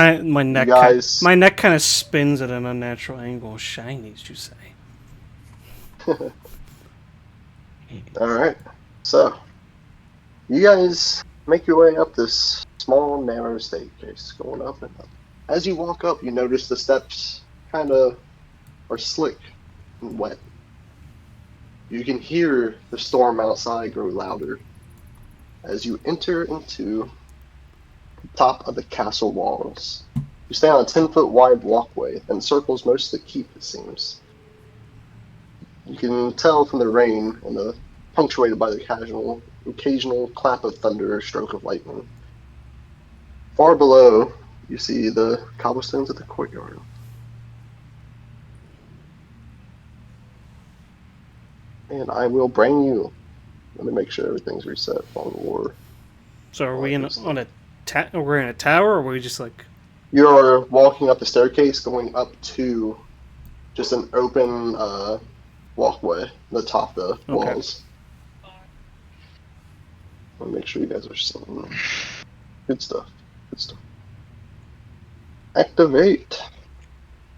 My You neck guys, my neck kind of spins at an unnatural angle. Shiny, did you say? all right. So you guys make your way up this small, narrow staircase, going up and up. As you walk up, you notice the steps kind of are slick and wet. You can hear the storm outside grow louder as you enter into the top of the castle walls. You stand on a 10-foot wide walkway that encircles most of the keep, it seems. You can tell from the rain and the punctuated by the occasional clap of thunder or stroke of lightning. Far below, you see the cobblestones of the courtyard. And I will bring you. Let me make sure everything's reset on war. So are we we're in a tower, or are we just like? You're walking up the staircase, going up to just an open walkway, the top of the walls. I'll make sure you guys are seeing. Good stuff. Good stuff. Activate.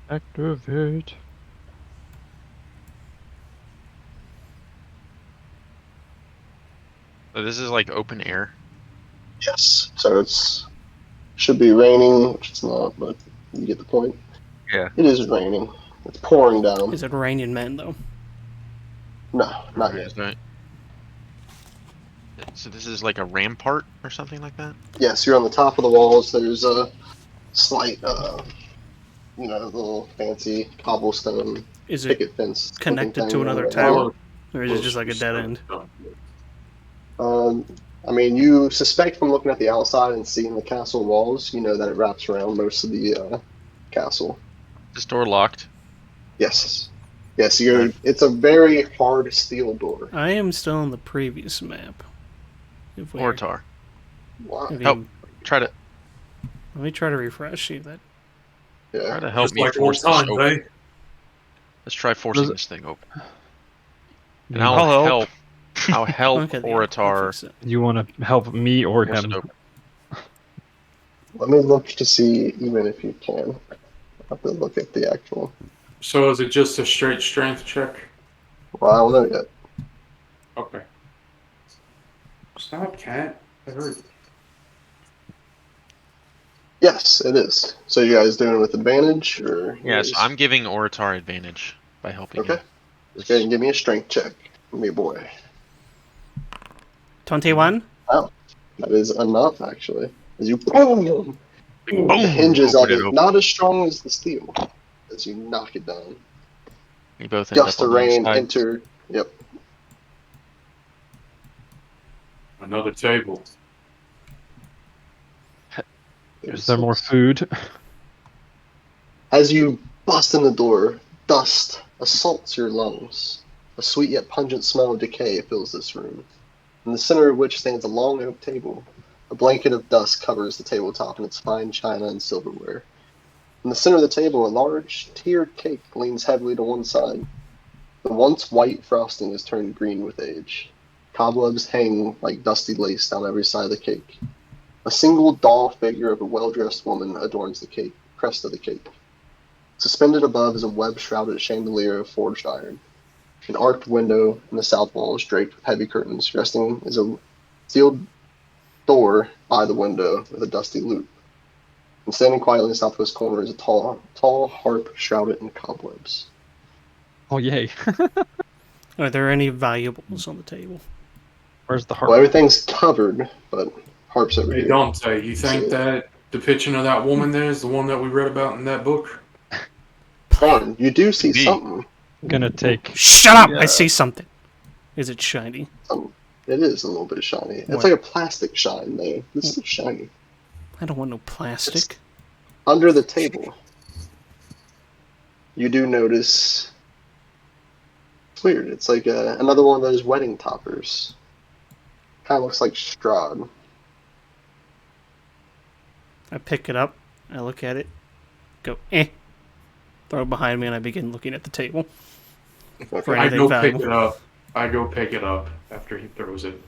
Activate. So this is like open air. Yes. So it's should be raining, which it's not, but you get the point. Yeah. It is raining. It's pouring down. Is it raining men though? No, not yet. Right. So this is like a rampart or something like that? Yes, you're on the top of the walls. There's a slight, little fancy cobblestone Is it picket fence connected to another right tower, or is it just like a dead end? I mean, you suspect from looking at the outside and seeing the castle walls, you know that it wraps around most of the castle. Is this door locked? Yes. Yes, it's a very hard steel door. I am still on the previous map. Ortar. Wow. Help. Try to. Let me try to refresh. See that. Yeah. Try to help Just me like force old this times, open. eh? Let's try forcing this thing open. And I'll I'll help. help. I'll help Okay, Oratar. You want to help me or force him? it open. Let me look to see, even if you can. I have to look at the actual. So is it just a straight strength check? Well, I don't know yet. Okay. Stop, cat. I heard. Yes, it is. So you guys doing it with advantage, or? Yes, I'm giving Oratar advantage by helping Okay. him. Just go ahead and give me a strength check, me boy. 21. Wow, that is enough actually. As you boom, Boom! the hinges Open of it it, open. not as strong as the steel, as you knock it down. We both end Gust up of on the rain inside. enter. Yep. Another table. Is there more food? As you bust in the door, dust assaults your lungs. A sweet yet pungent smell of decay fills this room, in the center of which stands a long oak table. A blanket of dust covers the tabletop and its fine china and silverware. In the center of the table, a large, tiered cake leans heavily to one side. The once white frosting has turned green with age. Cobwebs hang like dusty lace down every side of the cake. A single doll figure of a well-dressed woman adorns the crest of the cake. Suspended above is a web-shrouded chandelier of forged iron. An arched window in the south wall is draped with heavy curtains. Resting is a sealed door by the window with a dusty loop. And standing quietly in the southwest corner is a tall harp shrouded in cobwebs. Oh yay! Are there any valuables on the table? Where's the harp? Well, everything's covered, but harp's over Hey, here. Dante, you think it. that depiction of that woman there is the one that we read about in that book? Fun. You do see Indeed. something. I'm gonna take. Shut up! Yeah. I see something. Is it shiny? It is a little bit shiny. It's What? like a plastic shine there. This is shiny. I don't want no plastic. Under the table, you do notice. It's weird. It's like another one of those wedding toppers. Kind of looks like Strahd. I pick it up. I look at it. Go, eh. Throw it behind me, and I begin looking at the table. For I anything go valuable. pick it up. I go pick it up after he throws it.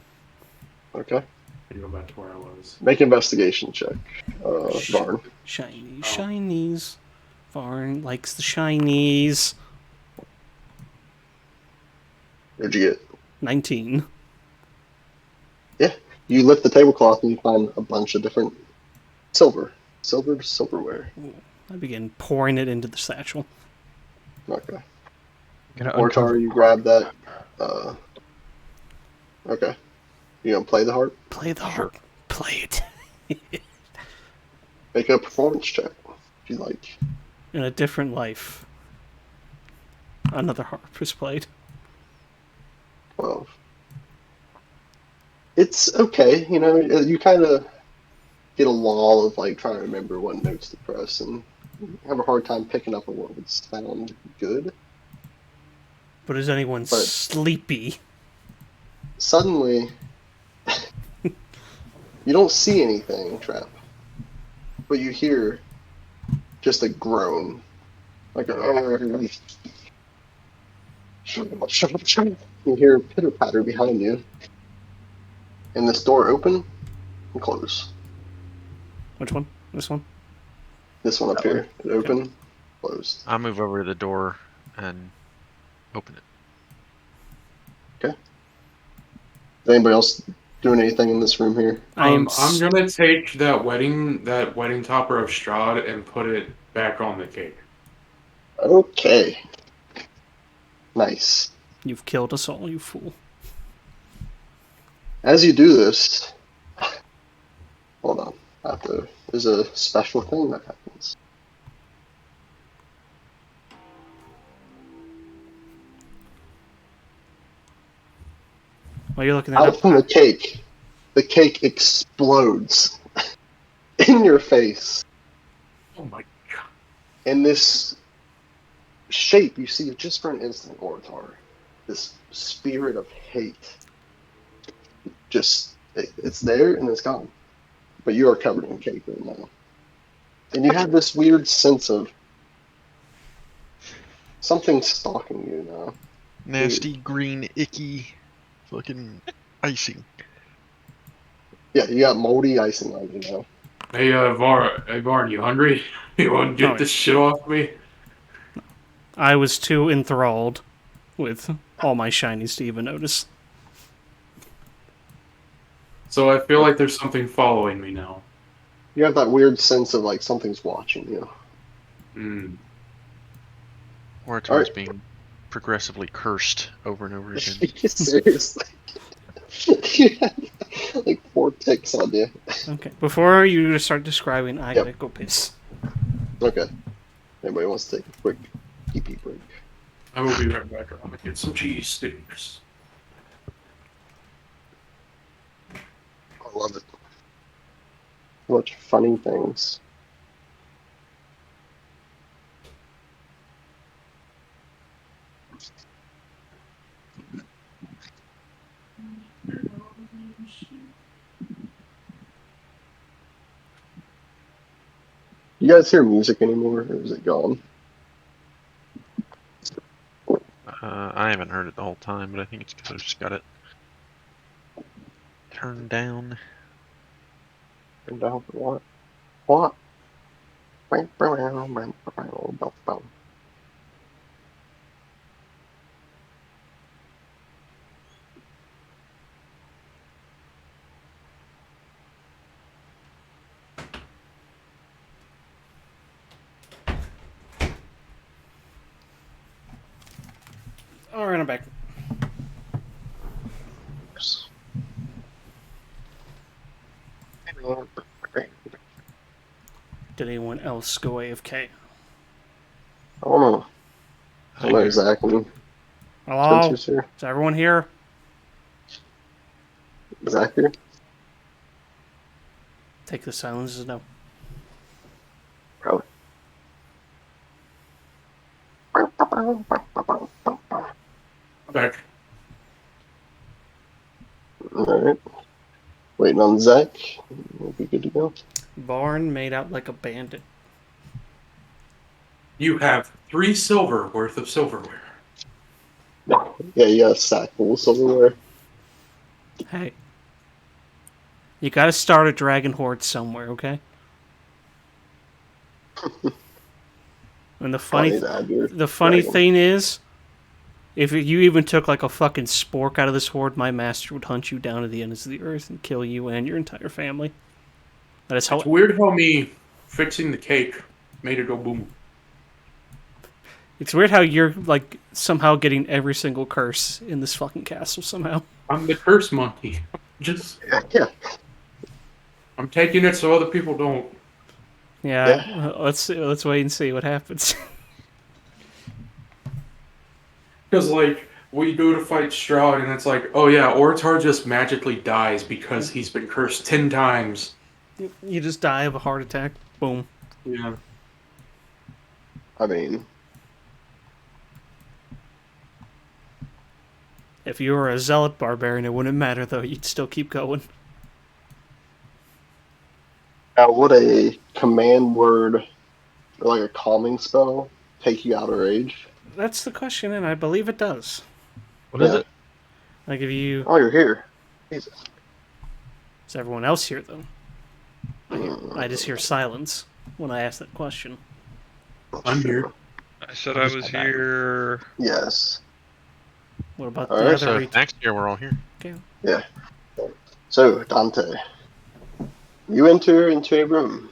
Okay. I go back to where I was. Make an investigation check, Varn. Shinies, Oh. shinies. Varn likes the shinies. What'd you get? 19. You lift the tablecloth and you find a bunch of different silverware. I begin pouring it into the satchel. Okay. Gonna Mortar, uncover you the grab that. Okay. You gonna play the harp? Play the harp. Play it. Make a performance check if you like. In a different life, another harp is played. 12. It's okay, you know. You kind of get a lull of like trying to remember what notes to press, and have a hard time picking up on what would sound good. But is anyone But sleepy? suddenly, you don't see anything, Trap, but you hear just a groan, like a. You hear a pitter patter behind you, and this door open and close. Which one? This one? This one up here, it open, closed. I'll move over to the door and open it. Okay. Is anybody else doing anything in this room here? I'm gonna take that wedding topper of Strahd and put it back on the cake. Okay. Nice. You've killed us all, you fool. As you do this, hold on. There's a special thing that happens. While you're looking that Out up, from the cake explodes in your face. Oh my god. And this shape, you see it just for an instant, Oratar. This spirit of hate. It's there and it's gone. But you are covered in cake right now. And you have this weird sense of something stalking you now. Nasty, green, icky, fucking icing. Yeah, you got moldy icing on you now. Hey, Varn, you hungry? You want to get this shit off me? I was too enthralled with all my shinies to even notice. So I feel like there's something following me now. You have that weird sense of like something's watching you. Hmm. Orator's being progressively cursed over and over again. Seriously. You have like 4 ticks on you. Okay, before you start describing, I gotta go piss. Okay. Anybody wants to take a quick pee break? I will be right back. I'm gonna get some cheese sticks. I love it. Such funny things. You guys hear music anymore, or is it gone? I haven't heard it the whole time, but I think it's because I've just got it turned down. Turned down for what? What? Alright, I'm back. Did anyone else go AFK? I don't know. I don't know exactly. Hello? Spencer's here. Is everyone here? Zach here? Take the silence as no. Probably. I'm back. Alright. Waiting on Zach. We'll be good to go. Varn made out like a bandit. You have 3 silver worth of silverware. Yeah, you got a sack full of silverware. Hey. You gotta start a dragon horde somewhere, okay? And the funny Dragon. thing is, if you even took like a fucking spork out of this horde, my master would hunt you down to the ends of the earth and kill you and your entire family. That is It's how. weird how me fixing the cake made it go boom. It's weird how you're like somehow getting every single curse in this fucking castle somehow. I'm the curse monkey. Just Yeah. I'm taking it so other people don't. Yeah, Yeah. let's wait and see what happens. Because like we go to fight Strahd, and it's like, oh yeah, Ortar just magically dies because he's been cursed 10 times. You just die of a heart attack. Boom. Yeah. I mean, If you were a zealot barbarian, it wouldn't matter though. You'd still keep going. now would a command word or like a calming spell take you out of rage? That's the question, and I believe it does. What is Yeah. it? Like if you, Oh, you're here. Jesus. is everyone else here though? I just hear silence when I ask that question. I'm here. I said I was here. Yes. What about All the right, other? So next year we're all here. Yeah. So, Dante, you enter into a room.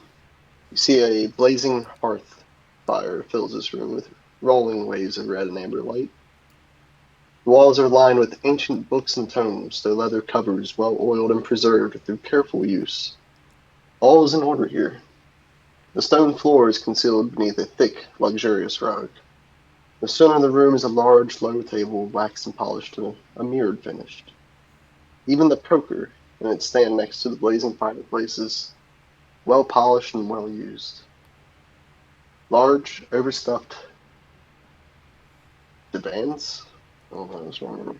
You see a blazing hearth fire fills this room with rolling waves of red and amber light. The walls are lined with ancient books and tomes, their leather covers well oiled and preserved through careful use. All is in order here. The stone floor is concealed beneath a thick, luxurious rug. The center of the room is a large, low table, waxed and polished to a mirrored finish. Even the poker in its stand next to the blazing fireplace is well polished and well used. Large, overstuffed divans. I don't know what I was wrong.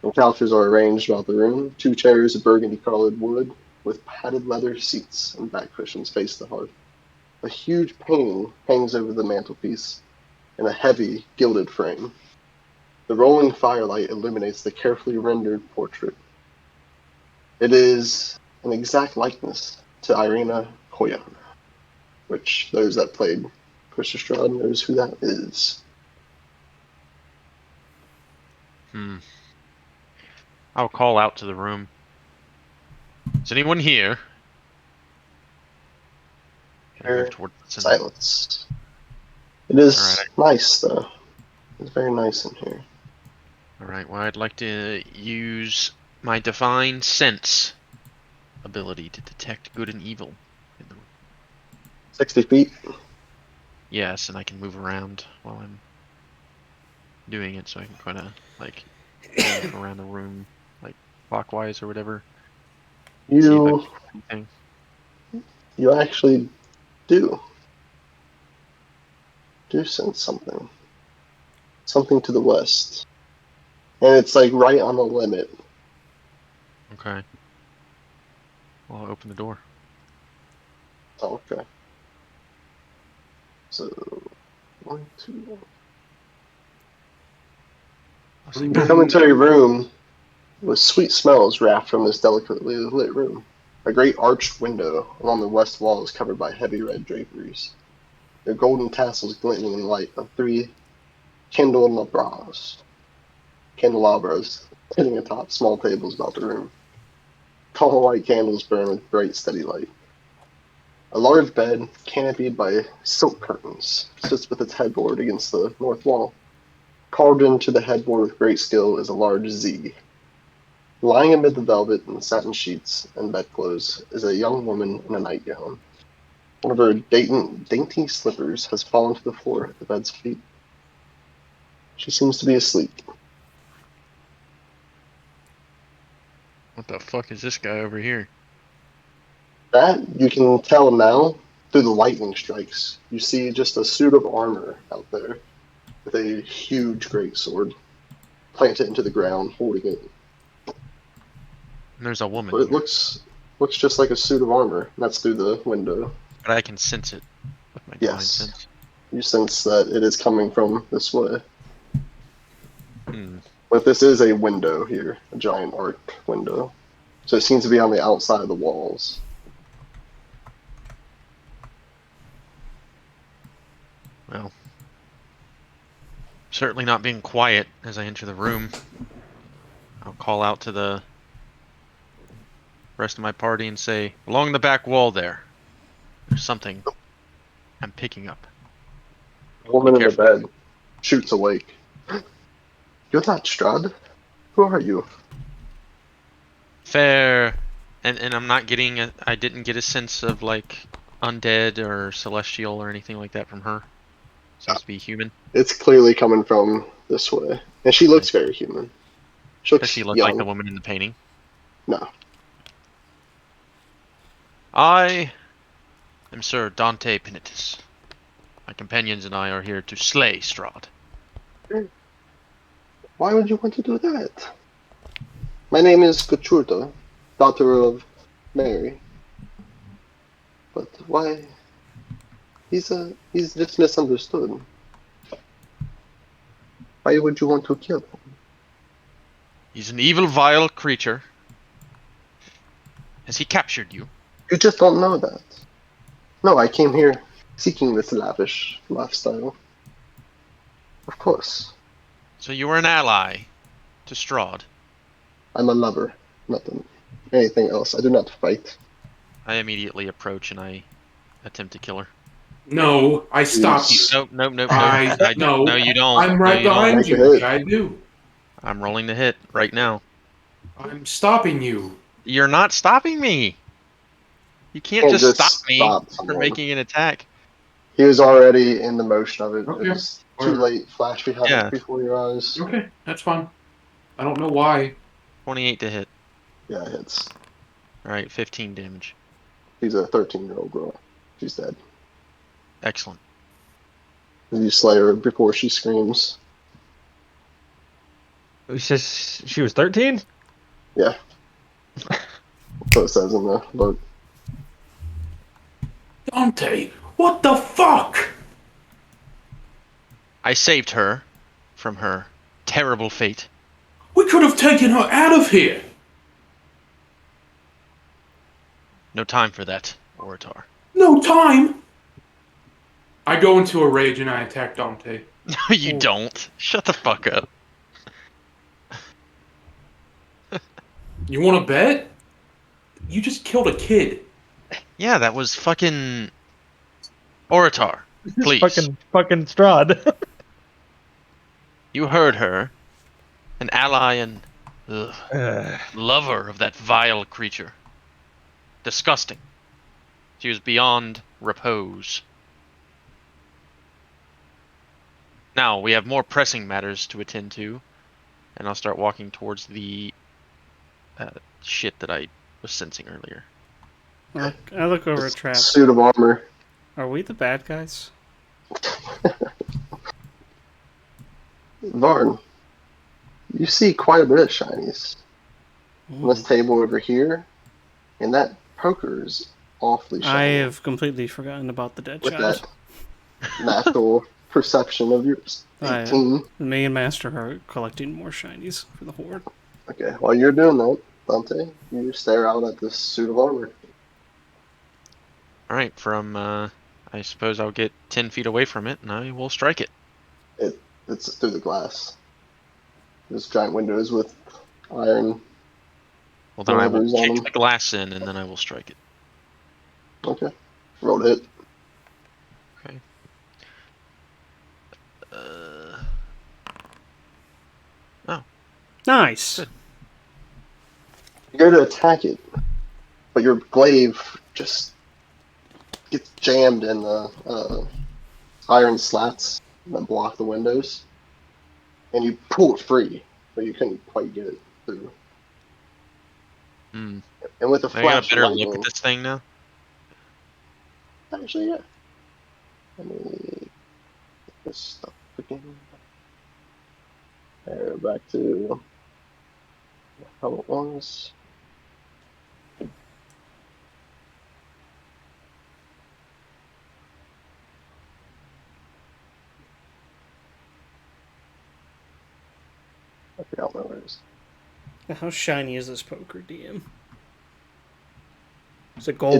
And couches are arranged about the room. 2 chairs of burgundy-colored wood with padded leather seats and back cushions face the hearth. A huge painting hangs over the mantelpiece in a heavy, gilded frame. The rolling firelight illuminates the carefully rendered portrait. It is an exact likeness to Irina Koyan, which those that played Push Strahd knows who that is. I'll call out to the room. Is anyone here? Can I move toward the center? Silence. It is Alright. nice, though. It's very nice in here. Alright, well, I'd like to use my divine sense ability to detect good and evil in the room. 60 feet. Yes, and I can move around while I'm doing it, so I can kind of like move around the room, like clockwise or whatever. See if I You can see anything. you actually do sense something. Something to the west. And it's like right on the limit. Okay. Well, I'll open the door. Oh, okay. So 1, 2. I'll say, You come into a room with sweet smells wafted from this delicately lit room. A great arched window along the west wall is covered by heavy red draperies. Their golden tassels glinting in the light of 3 candelabras sitting atop small tables about the room. Tall white candles burn with bright, steady light. A large bed, canopied by silk curtains, sits with its headboard against the north wall. Carved into the headboard with great skill is a large Z. Lying amid the velvet and satin sheets and bedclothes is a young woman in a nightgown. One of her dainty slippers has fallen to the floor at the bed's feet. She seems to be asleep. what the fuck is this guy over here? That you can tell now through the lightning strikes. You see just a suit of armor out there with a huge great sword planted into the ground, holding it. And there's a woman But it here, looks just like a suit of armor. And that's through the window. but I can sense it with my divine Yes. sense. You sense that it is coming from this way. Hmm. But this is a window here, a giant arched window. So it seems to be on the outside of the walls. Well, certainly not being quiet as I enter the room. I'll call out to the rest of my party and say, along the back wall there's something I'm picking up. The woman in the careful. bed shoots awake. You're not Strud. Who are you? Fair, and I'm not getting I didn't get a sense of like undead or celestial or anything like that from her. Seems to be human. It's clearly coming from this way. And she looks Okay. very human. She Does she looks look like the young. woman in the painting? No. I am Sir Dante Penitus. My companions and I are here to slay Strahd. Why would you want to do that? My name is Gachurta, daughter of Mary. But why? He's just misunderstood. Why would you want to kill him? He's an evil, vile creature. Has he captured you? You just don't know that. No, I came here seeking this lavish lifestyle. Of course. So you are an ally to Strahd. I'm a lover, nothing anything else. I do not fight. I immediately approach and I attempt to kill her. No, I stop you. Please. Nope, nope, nope, nope. I No, no. you don't. I'm No, right you don't. behind Make a you. hit. I do. I'm rolling the hit right now. I'm stopping you. You're not stopping me. You can't Can't just just stop me stop from someone. making an attack. He was already in the motion of it. It Okay, was too whatever. late. Flash behind Yeah, before your eyes. Okay, that's fine. I don't know why. 28 to hit. Yeah, it hits. All right, 15 damage. She's a 13-year-old girl. She's dead. Excellent. You slay her before she screams. She says she was 13? Yeah. So it says in the book. Dante, what the fuck? I saved her from her terrible fate. We could have taken her out of here. No time for that, Orator. No time. I go into a rage and I attack Dante. No, you don't. Shut the fuck up. You want to bet? You just killed a kid. Yeah, that was fucking Orator. Please. Fucking Strahd. You heard her. An ally and Ugh. lover of that vile creature. Disgusting. She was beyond repose. Now, we have more pressing matters to attend to, and I'll start walking towards the shit that I was sensing earlier. I look over at Trap. Suit of armor. Are we the bad guys? Varn, you see quite a bit of shinies. On this table over here, and that poker is awfully I shiny. have completely forgotten about the dead With child. that natural perception of yours. 18. Me and Master are collecting more shinies for the horde. Okay, while you're doing that, Dante, you stare out at this suit of armor. Alright, from, I suppose I'll get 10 feet away from it, and I will strike it. It's through the glass. There's giant windows with iron. Well, then I will Whatever's on kick them. the glass in, and then I will strike it. Okay. Roll to hit. Okay. Oh. Nice. Good. You go to attack it, but your glaive just gets jammed in the iron slats that block the windows, and you pull it free, but you couldn't quite get it through. Hmm. And with a I got a flash better of look lightning, at this thing now. actually, yeah. Let me get this stuff again. There, back to how it was. I forgot where it is. How shiny is this poker, DM? Is it gold?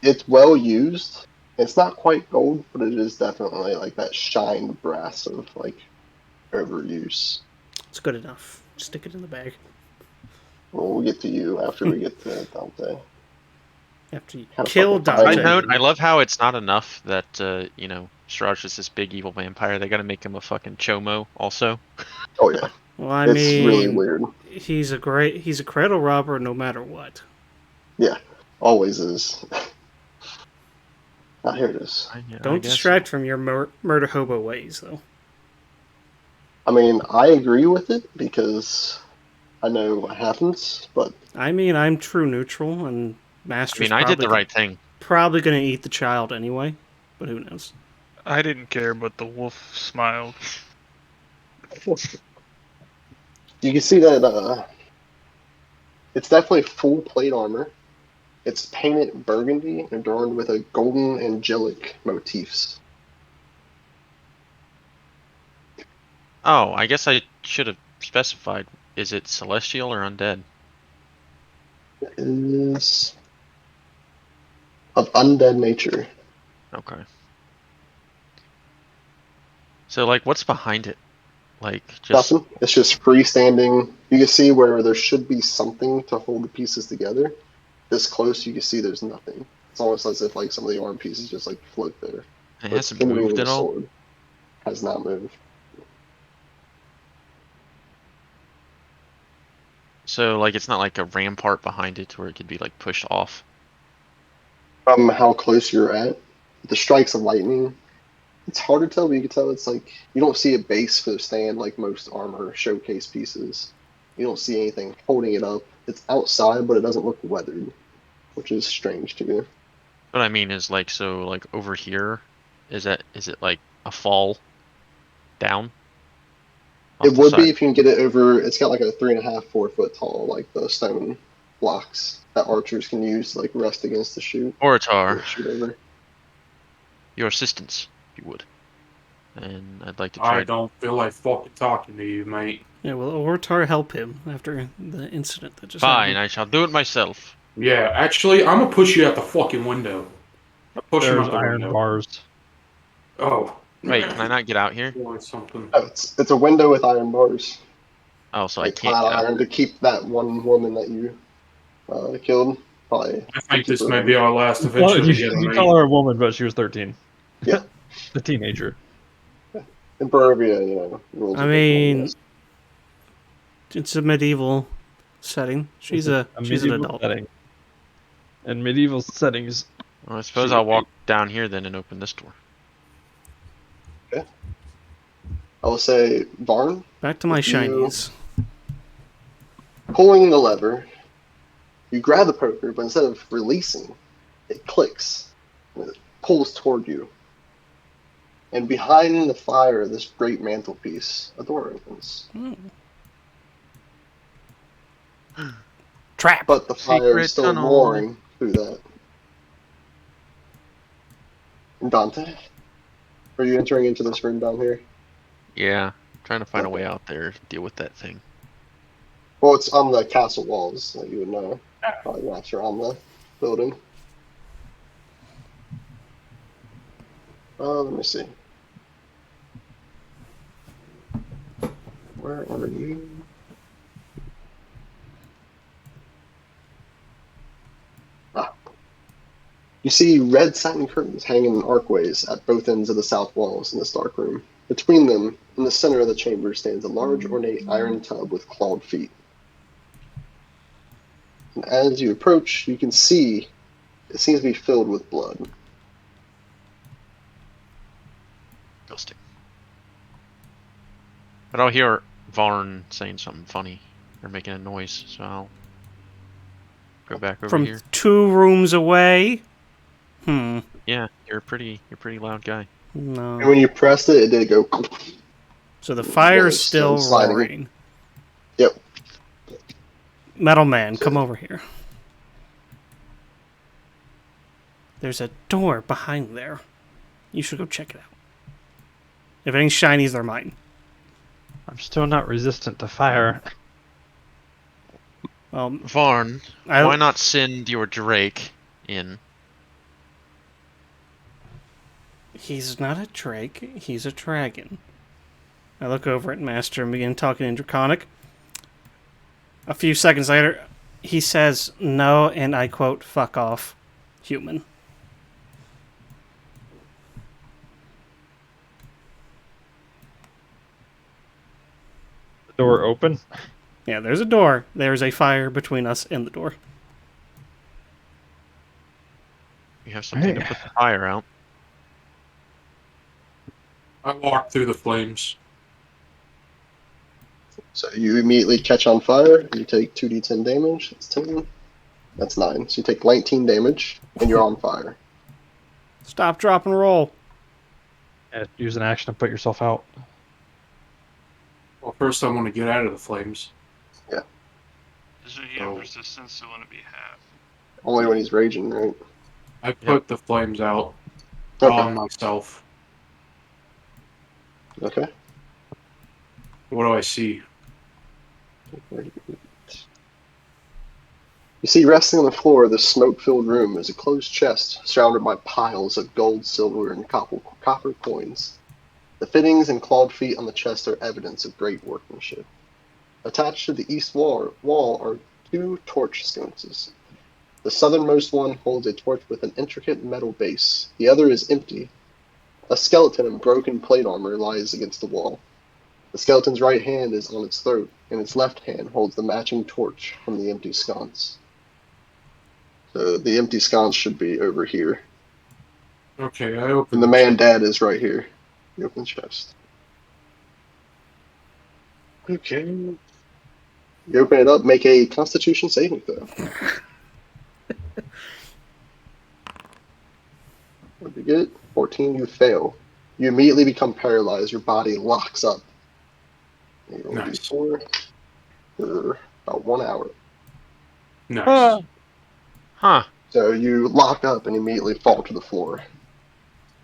It's well used. It's not quite gold, but it is definitely like that shined brass of like overuse. It's good enough. Stick it in the bag. Well, we'll get to you after we get to Dante. After you Kinda kill fucking Dante. Side note, Dante. I love how it's not enough that Strahd is this big evil vampire. They gotta make him a fucking chomo also. Oh yeah, Well, I it's really mean, weird. he's a cradle robber no matter what. Yeah, always is. Ah, here it is. I Don't guess distract so. from your murder hobo ways, though. I mean, I agree with it because I know what happens, but I mean, I'm true neutral, and I Master's mean, I did the right thing. probably gonna eat the child anyway, but who knows? I didn't care, but the wolf smiled. you can see that it's definitely full plate armor. It's painted burgundy and adorned with a golden angelic motifs. Oh, I guess I should have specified. Is it celestial or undead? It is of undead nature. Okay. So, like, what's behind it? Like, just Nothing. It's just freestanding. You can see where there should be something to hold the pieces together. This close, you can see there's nothing. It's almost as if like some of the arm pieces just like float there. it But it's hasn't in between moved the at all. sword. Has not moved. So, like, it's not like a rampart behind it where it could be like pushed off. From how close you're at, the strikes of lightning, it's hard to tell, but you can tell it's like you don't see a base for the stand like most armor showcase pieces. You don't see anything holding it up. It's outside, but it doesn't look weathered, which is strange to me. What I mean is, like, so, like, over here, is it like a fall down It off the would be side? if you can get it over. It's got like a 3.5, 4 foot tall, like the stone blocks that archers can use to like rest against the shoot. Orator, Shoot over. your assistance, if you would. And I'd like to I try. don't feel like fucking talking to you, mate. Yeah, will Ortar help him after the incident that just Fine, happened? I shall do it myself. Yeah, actually, I'm gonna push you out the fucking window. I push him There's out the iron window. bars. Oh. Wait, can I not get out here? Boy, something. Oh, it's a window with iron bars, Oh, so I like can't flat get out. iron to keep that one woman that you killed. Probably. I think keep this her may in. be our last Well, adventure together, you mate. call her a woman, but she was 13. Yeah. A teenager. In Barovia, rules I are different, mean, yes. it's a medieval setting. She's a an medieval adult. setting. In medieval settings, Well, I suppose She I'll would walk down here then and open this door. I will say, Varn, Back to my If you- shinies. pulling the lever, you grab the poker, but instead of releasing, it clicks and it pulls toward you. And behind the fire, this great mantelpiece, a door opens. Trap. But the fire Secret is still tunnel. roaring through that. Dante, are you entering into this room down here? Yeah, trying to find a way out there to deal with that thing. Well, it's on the castle walls, that you would know. Probably once you're on the building. Let me see. Where are you? Ah. You see red satin curtains hanging in archways at both ends of the south walls in this dark room. Between them, in the center of the chamber, stands a large ornate iron tub with clawed feet. And as you approach, you can see it seems to be filled with blood. Ghosting. But I'll hear Varn saying something funny or making a noise, so I'll go back over From here. 2 rooms away. Yeah, you're a pretty loud guy. And No. when you pressed it, it did go. So the fire's It's still sliding. roaring. Yep. Metal Man, come over here. There's a door behind there. You should go check it out. If any shinies, they're mine. I'm still not resistant to fire. Well, Varn, why not send your Drake in. He's not a drake, he's a dragon. I look over at Master and begin talking in Draconic. A few seconds later, he says no, and I quote, "Fuck off, human." The door open. Yeah, there's a door. There's a fire between us and the door. You have something to Right. put the fire out. I walk through the flames. So you immediately catch on fire. You take 2d10 damage. That's 10. That's 9. So you take 19 damage, and you're on fire. Stop, drop, and roll. Yeah, use an action to put yourself out. Well, first I want to get out of the flames. Doesn't he have resistance, so wouldn't it be half? Only when he's raging, right? I put the flames out Okay. on myself. Okay. What do I see? You see, resting on the floor of this smoke-filled room is a closed chest surrounded by piles of gold, silver, and copper coins. The fittings and clawed feet on the chest are evidence of great workmanship. Attached to the east wall are 2 torch sconces. The southernmost one holds a torch with an intricate metal base. The other is empty. A skeleton in broken plate armor lies against the wall. The skeleton's right hand is on its throat, and its left hand holds the matching torch from the empty sconce. So the empty sconce should be over here. Okay, I open And the man dad is right here. You open the chest. Okay. You open it up, make a constitution saving throw. What'd you get? 14, you fail. You immediately become paralyzed. Your body locks up. You roll Nice. d4 for about 1 hour. Nice. Huh. So you lock up and immediately fall to the floor.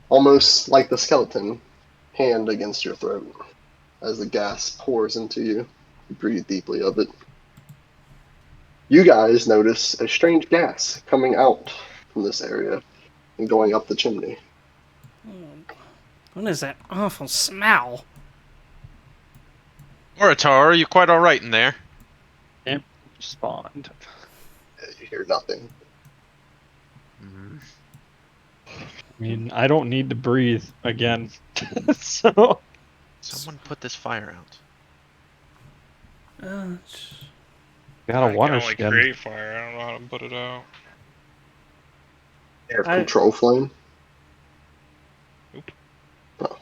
Almost like the skeleton, hand against your throat. As the gas pours into you, you breathe deeply of it. You guys notice a strange gas coming out from this area and going up the chimney. What is that awful smell? Orator, are you quite alright in there? Can't respond. You hear nothing. Mm. I mean, I don't need to breathe again. So Someone put this fire out. got a I can water only skin. create fire. I don't know how to put it out. Air control flame. Nope. Oh.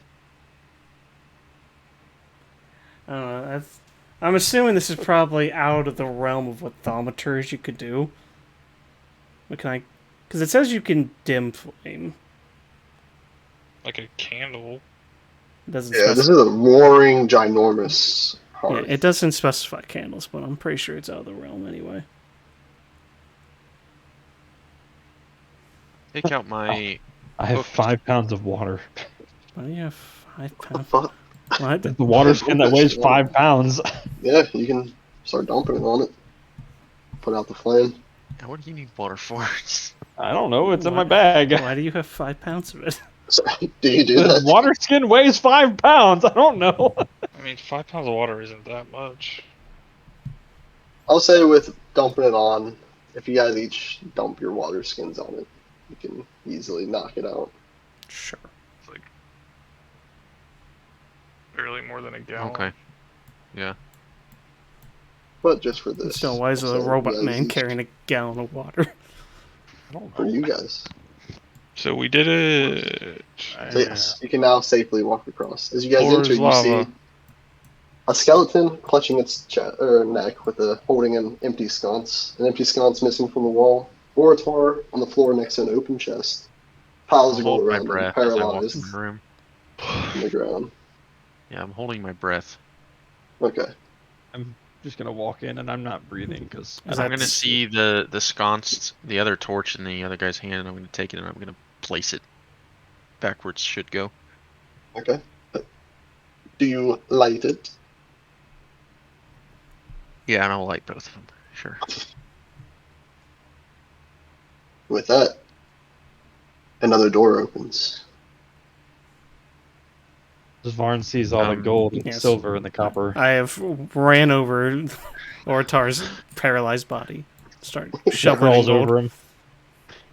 I'm assuming this is probably out of the realm of what thaumaturs you could do. What can I? Because it says you can dim flame. Like a candle. It doesn't Yeah, this specify. is a roaring, ginormous Yeah, hearth. it doesn't specify candles, but I'm pretty sure it's out of the realm anyway. Take out my... I have Oops. 5 pounds of water. Why do you have 5 What the pounds? fuck? What? The water skin that weighs 5 pounds. Yeah, you can start dumping it on it. Put out the flame. Yeah, what do you need water for? I don't know. It's in my What? bag. Why do you have 5 pounds of it? So, do you do The that? water skin weighs 5 pounds. I don't know. I mean, 5 pounds of water isn't that much. I'll say with dumping it on, if you guys each dump your water skins on it, you can easily knock it out. Sure. It's like barely more than a gallon. Okay. Yeah. But just for this. Still, why is I'll a say robot you guys man each- carrying a gallon of water? I don't For know. you guys. So we did it. So yes, you can now safely walk across. As you guys Floor enter, is you lava. see a skeleton clutching its neck with holding an empty sconce. An empty sconce missing from the wall. Orator on the floor next to an open chest. Piles I'll of gold hold my around him, breath as I walk paralyzed in the room. on the ground. Yeah, I'm holding my breath. Okay. I'm just gonna walk in and I'm not breathing because Is I'm that gonna s- see the sconce, the other torch in the other guy's hand, and I'm gonna take it and I'm gonna place it back where it should go. Okay. Do you light it? Yeah, and I'll light both of them. Sure. With that, another door opens. Varn sees all the gold and Yes. silver and the copper. I have ran over Ortar's paralyzed body. Start shoveling in Crawls gold. over him.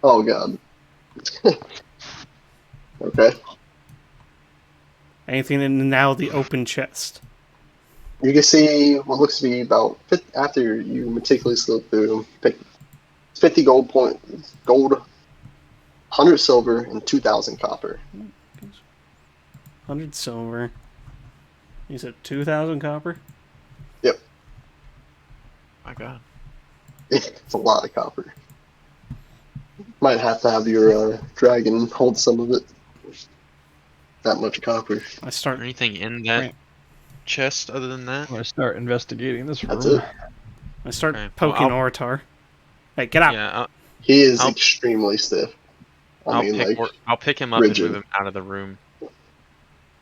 Oh god. Okay. Anything in now the open chest. You can see what looks to be about 50, after you meticulously look through, pick 50 gold, 100 silver, and 2,000 copper. 100 silver. You said 2,000 copper? Yep. My God. It's a lot of copper. Might have to have your dragon hold some of it. That much copper. I Is start there anything in that Right. chest other than that? I'm going to start investigating this room. That's it. okay, Well, poking Ortar. Hey, get out! Yeah, He is I'll- extremely stiff. I'll pick him up rigid. and move him out of the room.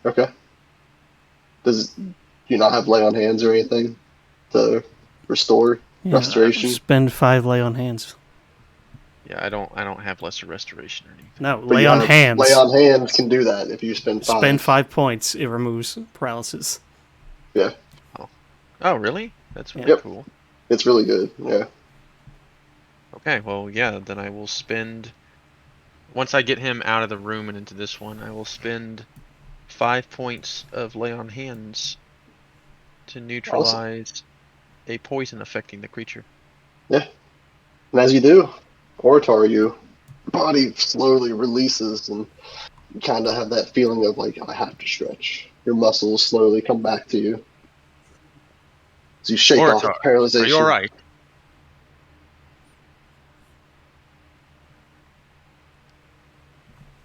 Okay. Do you not have lay on hands or anything to restore restoration? Spend 5 lay on hands. Yeah, I don't have lesser restoration or anything. No, But lay you on have- hands. Lay on hands can do that if you spend 5. Spend 5 points. It removes paralysis. Yeah, Oh, really? That's really Yep. cool. it's really good. Yeah. Okay, well, yeah, then I will spend. Once I get him out of the room and into this one, I will spend 5 points of lay on hands to neutralize a poison affecting the creature. And as you do, Orator, your body slowly releases and you kind of have that feeling of like, I have to stretch. Your muscles slowly come back to you. So you shake off the Orator, paralyzation. are you alright?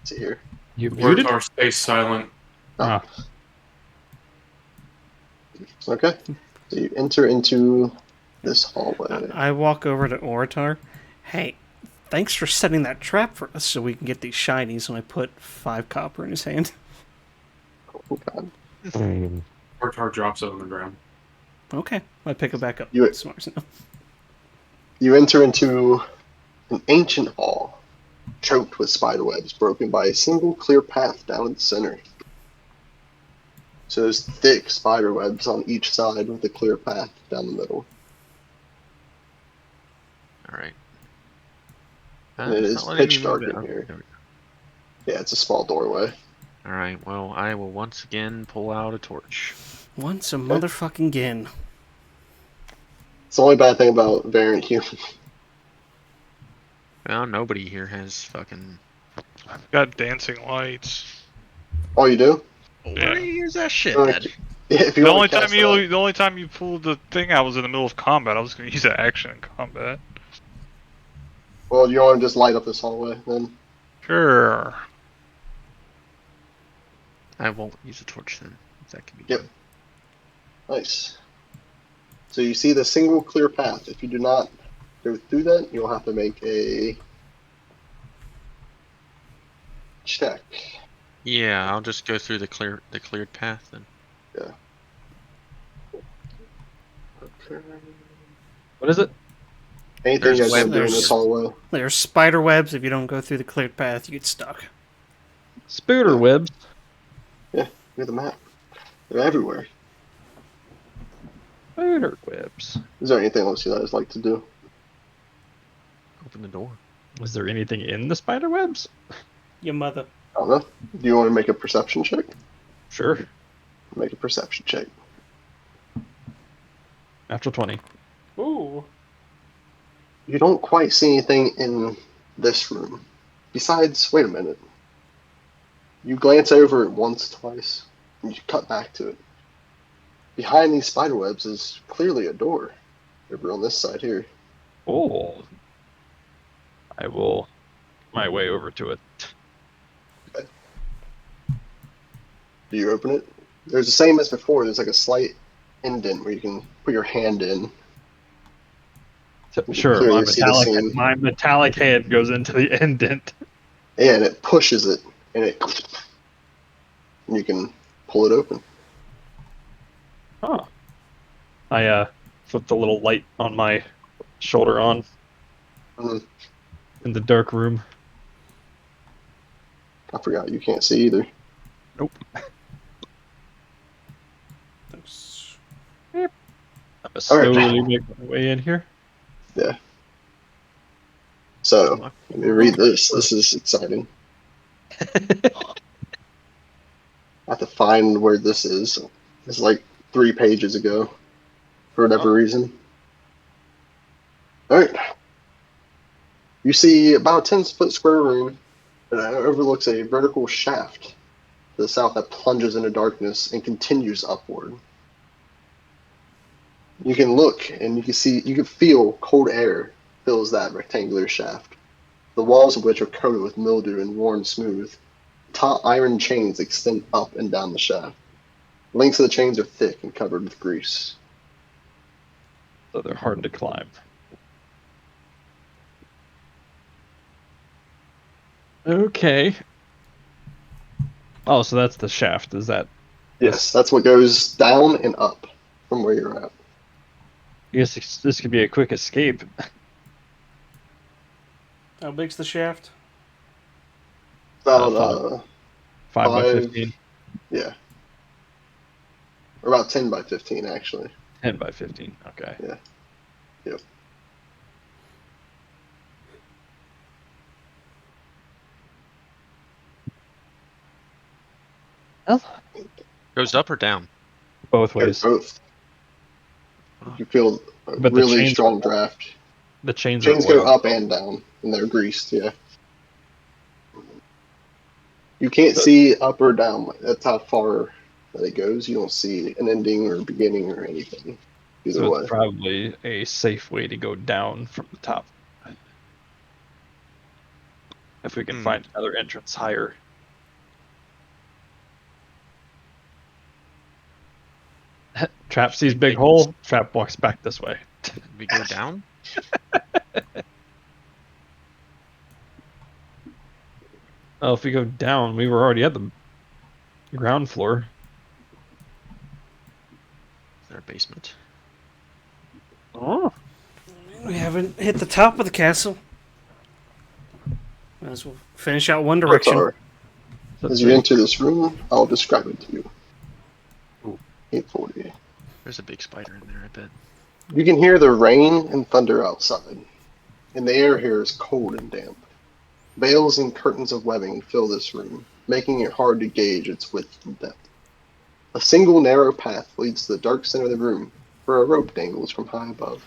See here. You muted? Ortar stays silent. Ah, Okay. So you enter into this hallway. I walk over to Oratar. Hey, thanks for setting that trap for us so we can get these shinies, and I put 5 copper in his hand. Oh, God. Ortar drops it on the ground. Okay, I pick it back up. You- Smart. You enter into an ancient hall, choked with spiderwebs, broken by a single clear path down the center. So there's thick spiderwebs on each side with a clear path down the middle. Alright. And it is pitch dark in here. Yeah, it's a small doorway. Alright, well, I will once again pull out a torch. Once a motherfucking gin. It's the only bad thing about variant human. Well, nobody here has fucking. I've got dancing lights. Oh, you do? Where do you use that shit, Alright. Dad? If you The wanna only cast time you that- the only time you pulled the thing out was in the middle of combat. I was gonna use that action in combat. Well, you want to just light up this hallway then? Sure. I won't use a torch then. If that can be Yep. done. Nice. So you see the single clear path. If you do not go through that, you'll have to make a check. Yeah, I'll just go through the cleared path then. what is it? Anything you guys There's want to do in this hallway? There's spider webs. If you don't go through the cleared path, you get stuck. Spooder webs. Near the map. They're everywhere. Spooder webs. Is there anything else you guys like to do? Open the door. Was there anything in the spider webs? Your mother. I don't know. Do you want to make a perception check? Sure. Make a perception check. Natural 20. Ooh. You don't quite see anything in this room. Besides, wait a minute. You glance over it once, twice, and you cut back to it. Behind these spiderwebs is clearly a door. Over on this side here. Oh. I will my way over to it. Do you open it? There's the same as before. There's like a slight indent where you can put your hand in. Sure, clearly see the seam. my metallic hand goes into the indent. And it pushes it, and you can pull it open. Oh. I flip the little light on my shoulder on. Mhm. in the dark room. I forgot you can't see either. Nope. Thanks. I'm gonna All right. slowly make my way in here. Yeah. So Unlock let me read this. This is exciting. I have to find where this is. It's like 3 pages ago, for whatever reason. All right. You see about a 10-foot square room that overlooks a vertical shaft to the south that plunges into darkness and continues upward. You can look and you can feel cold air fills that rectangular shaft, the walls of which are coated with mildew and worn smooth. Taut iron chains extend up and down the shaft. Links of the chains are thick and covered with grease. So they're hard to climb. Okay. Oh, so that's the shaft. Is that? Yes, that's what goes down and up from where you're at. I guess this could be a quick escape. How big's the shaft? About 5 by 5, 15. yeah, or about 10 by 15 actually. 10 by 15. Okay. Yeah. Yep. Well, Goes up or down? both Goes ways. both. You feel a But the really chains strong are- draft. The chains are Chains go oiled. up and down, and they're greased. Yeah. You can't see up or down. That's how far that it goes. You don't see an ending or beginning or anything. Either So way. it's probably a safe way to go down from the top. If we can find another entrance higher. Trap sees big hole. Trap walks back this way. We go down? Oh, if we go down, we were already at the ground floor. Is there a basement? Oh. We haven't hit the top of the castle. Might as well finish out one direction. Sorry. As you enter this room, I'll describe it to you. 840. There's a big spider in there, I bet. You can hear the rain and thunder outside, and the air here is cold and damp. Veils and curtains of webbing fill this room, making it hard to gauge its width and depth. A single narrow path leads to the dark center of the room, where a rope dangles from high above.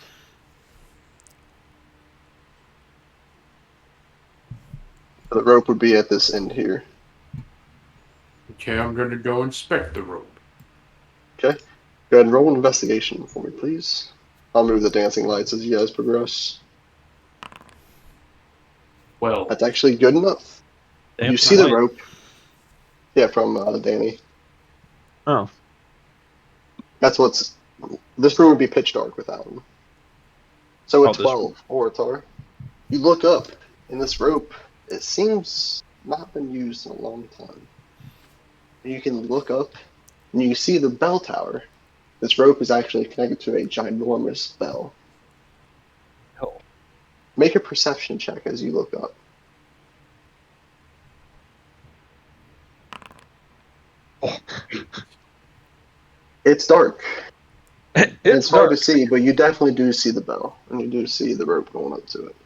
The rope would be at this end here. Okay, I'm gonna go inspect the rope. Okay? Go ahead and roll an investigation for me, please. I'll move the dancing lights as you guys progress. Well, That's actually good enough. You see the rope. Yeah, from Danny. Oh. That's what's. This room would be pitch dark without him. So at Oh, this 12, Orator, you look up, and this rope, it seems not been used in a long time. You can look up, and you see the bell tower. This rope is actually connected to a ginormous bell. Oh. Make a perception check as you look up. It's dark. It's hard to see, but you definitely do see the bell, and you do see the rope going up to it.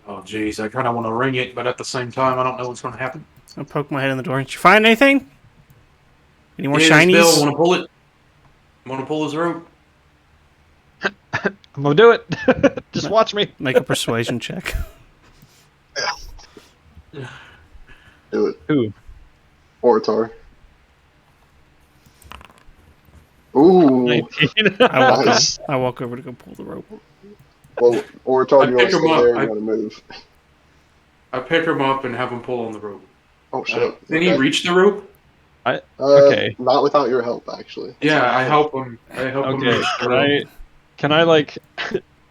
oh jeez, I kind of want to ring it, but at the same time, I don't know what's going to happen. I'll poke my head in the door. Did you find anything? Any more Yeah, this shinies? Bill, want to pull it? Want to pull his rope? I'm gonna do it. Just watch me. Make a persuasion check. Do it. Ooh. Orator. Ooh. 19. I walk over to go pull the rope. Well, Orator, I do you want pick to him stay up. there or you want to move? I pick him up and have him pull on the rope. Oh, shit. Did he reach the rope? Okay. Not without your help, actually. Yeah, I help him. I help him Okay. reach the rope. Can I like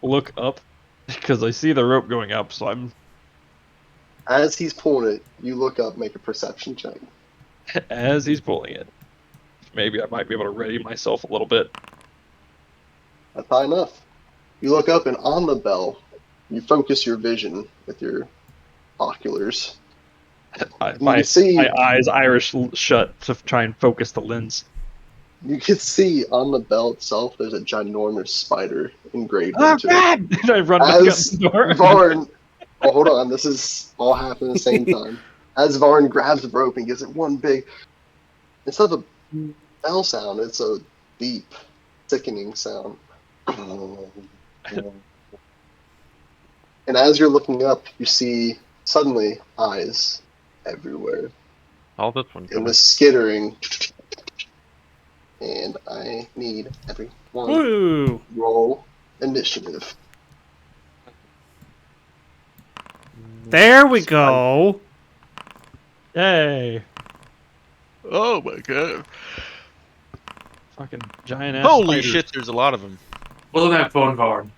look up because I see the rope going up, so I'm As he's pulling it, you look up, make a perception check. as he's pulling it. Maybe I might be able to ready myself a little bit. That's high enough. You look up, and on the bell, you focus your vision with your oculars. You My can see eyes Irish shut to try and focus the lens. you can see on the bell itself there's a ginormous spider engraved Oh into it. God! I run back out As the door. Varn, oh hold on, this is all happening at the same time. As Varn grabs the rope and gives it one big, instead of a bell sound, it's a deep, sickening sound. And as you're looking up, you see suddenly eyes everywhere. All this one And coming. the skittering. And I need everyone Ooh. roll initiative. There we go. Yay! Oh my god. Fucking giant ass. Holy spider. shit, there's a lot of them. Wasn't that fun, Varn?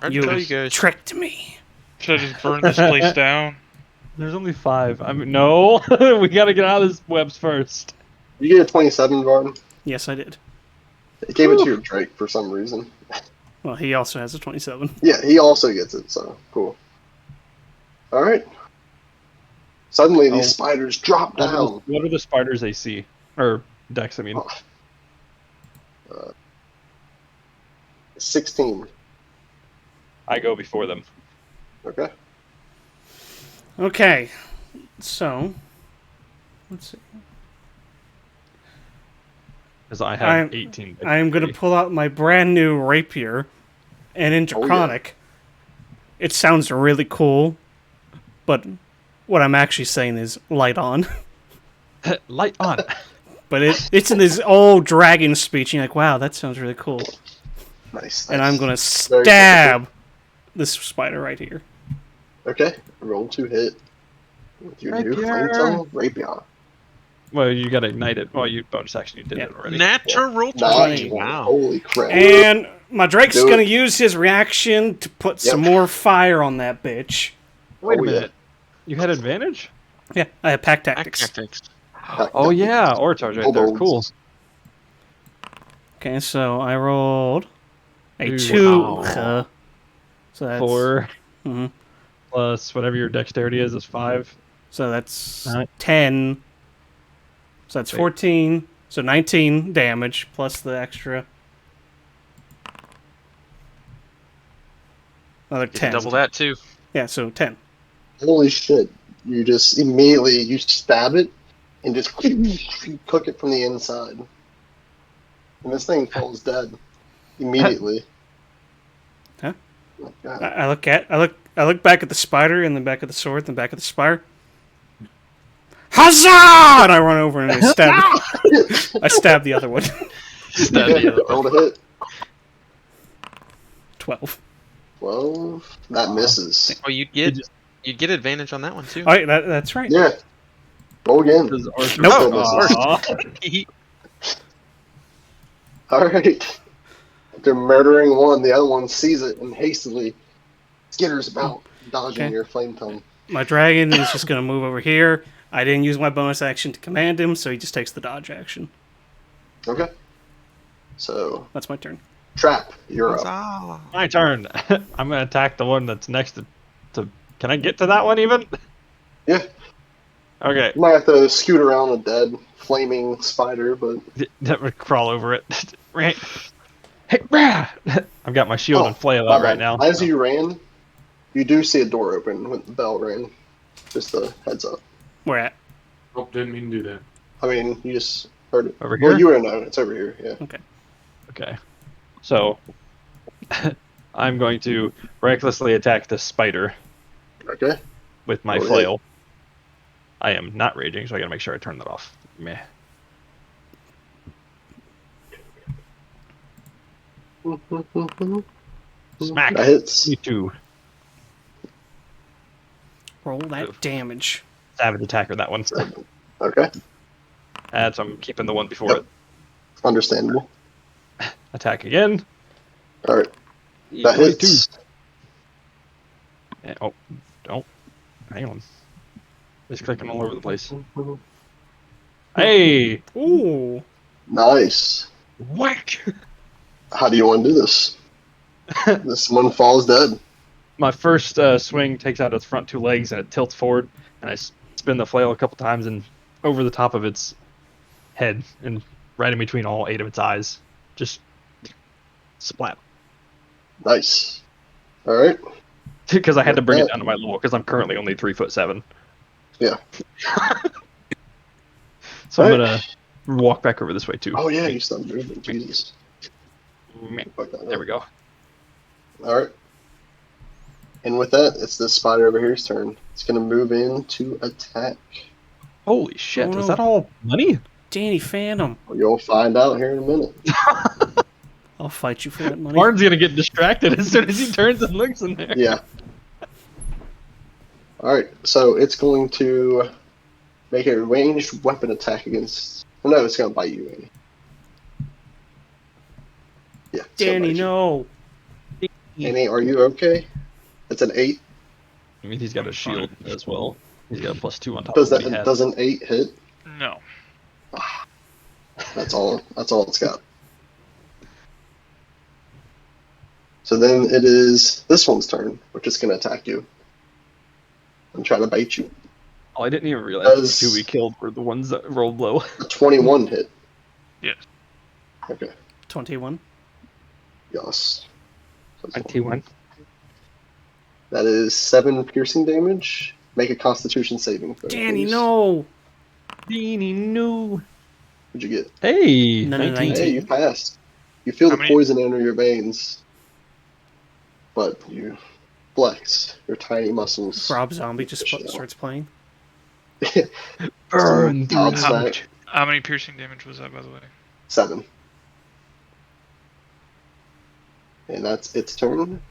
Hard You to tell you guys. tricked me. Should I just burn this place down? There's only 5. I mean, no. We gotta get out of this webs first. You get a 27, Varn. Yes, I did. It gave it to your Drake for some reason. Well, he also has a 27. Yeah, he also gets it, so cool. Alright. Suddenly these Oh. spiders drop down. What are the spiders they see? Or Dex, I mean. 16. I go before them. Okay. Okay. So, let's see. Because I have I'm- 18. I am going to pull out my brand new rapier and in Draconic. It sounds really cool, but what I'm actually saying is light on. Light on. But it's in this old dragon speech, and you're like, wow, that sounds really cool. Nice. And I'm going to Very stab this spider right here. Okay. Roll to hit with your new Rapier. flame tongue rapier. Well, you gotta ignite it. Well, you bonus action, you did Yeah. it already. Natural 9. 20. Wow. Holy crap. And my Drake's Do it. going to use his reaction to put some Yep. more fire on that bitch. Wait a Oh, yeah. minute. You had advantage? Yeah, I have pack Back tactics. tactics. Oh yeah, Orator's right there. Kobolds. Cool. Okay, so I rolled a Ooh, 2. wow. So that's 4 Mhm. plus whatever your dexterity is 5. So that's Alright. 10. So that's Wait. 14. So 19 damage plus the extra. Another Get to 10. double that too. Yeah, so 10. Holy shit. You just immediately, you stab it and just cook it from the inside. And this thing falls dead immediately. Huh? Oh, God. I look back at the spider and the back of the sword and the back of the spire. Huzzah! And I run over and I stab the other one. Okay, roll to hit. 12. 12. That misses. Oh, you'd get advantage on that one too. All right, that's right. Yeah. Roll again. Does Orator Nope. Still misses. Aw. Alright. After murdering one, the other one sees it and hastily skitters about, dodging Okay. your flame tongue. My dragon is just going to move over here. I didn't use my bonus action to command him, so he just takes the dodge action. Okay. So, That's my turn. Trap, you're up. Huzzah. My turn. I'm gonna attack the one that's next to. Can I get to that one even? Yeah. Okay. You might have to scoot around a dead, flaming spider, but That would crawl over it. Right. Hey, rah! I've got my shield and flail out right now. As you ran, you do see a door open when the bell rang. Just a heads up. Where at? Oh, didn't mean to do that. I mean, you just heard it. Over Well, here? you were know. It's over here, yeah. Okay. So I'm going to recklessly attack the spider Okay. with my Go ahead. flail. I am not raging, so I gotta make sure I turn that off. Meh. Smack. That hits. You too. Roll that damage. Savage attacker, that one. Okay. So I'm keeping the one before Yep. Understandable. it. Attack again. Alright. That 22. hits. Oh, don't. Hang on. It's clicking all over the place. Hey! Ooh. Nice. Whack! How do you want to do this? This one falls dead. My first swing takes out its front 2 legs and it tilts forward, and I spin the flail a couple times and over the top of its head and right in between all 8 of its eyes. Just splat. Nice. All right. Because I had to bring it Yeah. down to my level because I'm currently only 3'7". Yeah. So I'm Right. gonna walk back over this way too. Oh yeah, you stopped moving. Jesus. Fuck that There up. we go. All right. And with that, it's this spider over here's turn. It's gonna move in to attack. Holy shit! Oh, Is no. that all money? Danny Phantom. You'll find out here in a minute. I'll fight you for that money. Martin's gonna get distracted as soon as he turns and looks in there. Yeah. All right. So it's going to make a ranged weapon attack against. Oh, no, it's gonna bite you, Annie. Yeah. It's gonna Danny, bite you. no. Annie, are you okay? It's an 8. I mean, he's got a shield as well. He's got a +2 on top Does of what he that has. does an 8 hit? No. That's all. That's all it's got. So then it is this one's turn, which is going to attack you and try to bite you. Oh, I didn't even realize the Does- 2 we killed were the ones that rolled low. A 21 hit. Yes. Okay. 21. Yes. T1. That is 7 piercing damage. Make a Constitution saving throw. Danny, please. no. Danny, no. What'd you get? Hey, None of 19. Hey, you passed. You feel How the many- poison enter your veins, but you flex your tiny muscles. Rob Zombie just Push it out. starts playing. Burn through the Outside. pouch. How many piercing damage was that, by the way? 7. And that's its turn.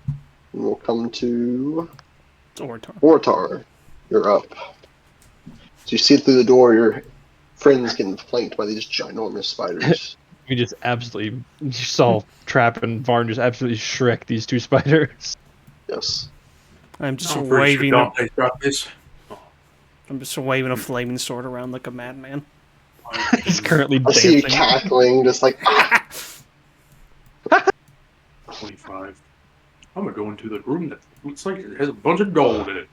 And we'll come to It's Orator. Ortar. You're up. So you see through the door, your friend's getting flanked by these ginormous spiders. We just absolutely you saw Trap and Varn just absolutely Shrek these 2 spiders. Yes. I'm just I'm pretty sure waving. Dante's got this. I'm just waving a flaming sword around like a madman. He's currently I see you dancing. cackling, just like, ah! 25. I'm gonna go into the room that looks like it has a bunch of gold in it.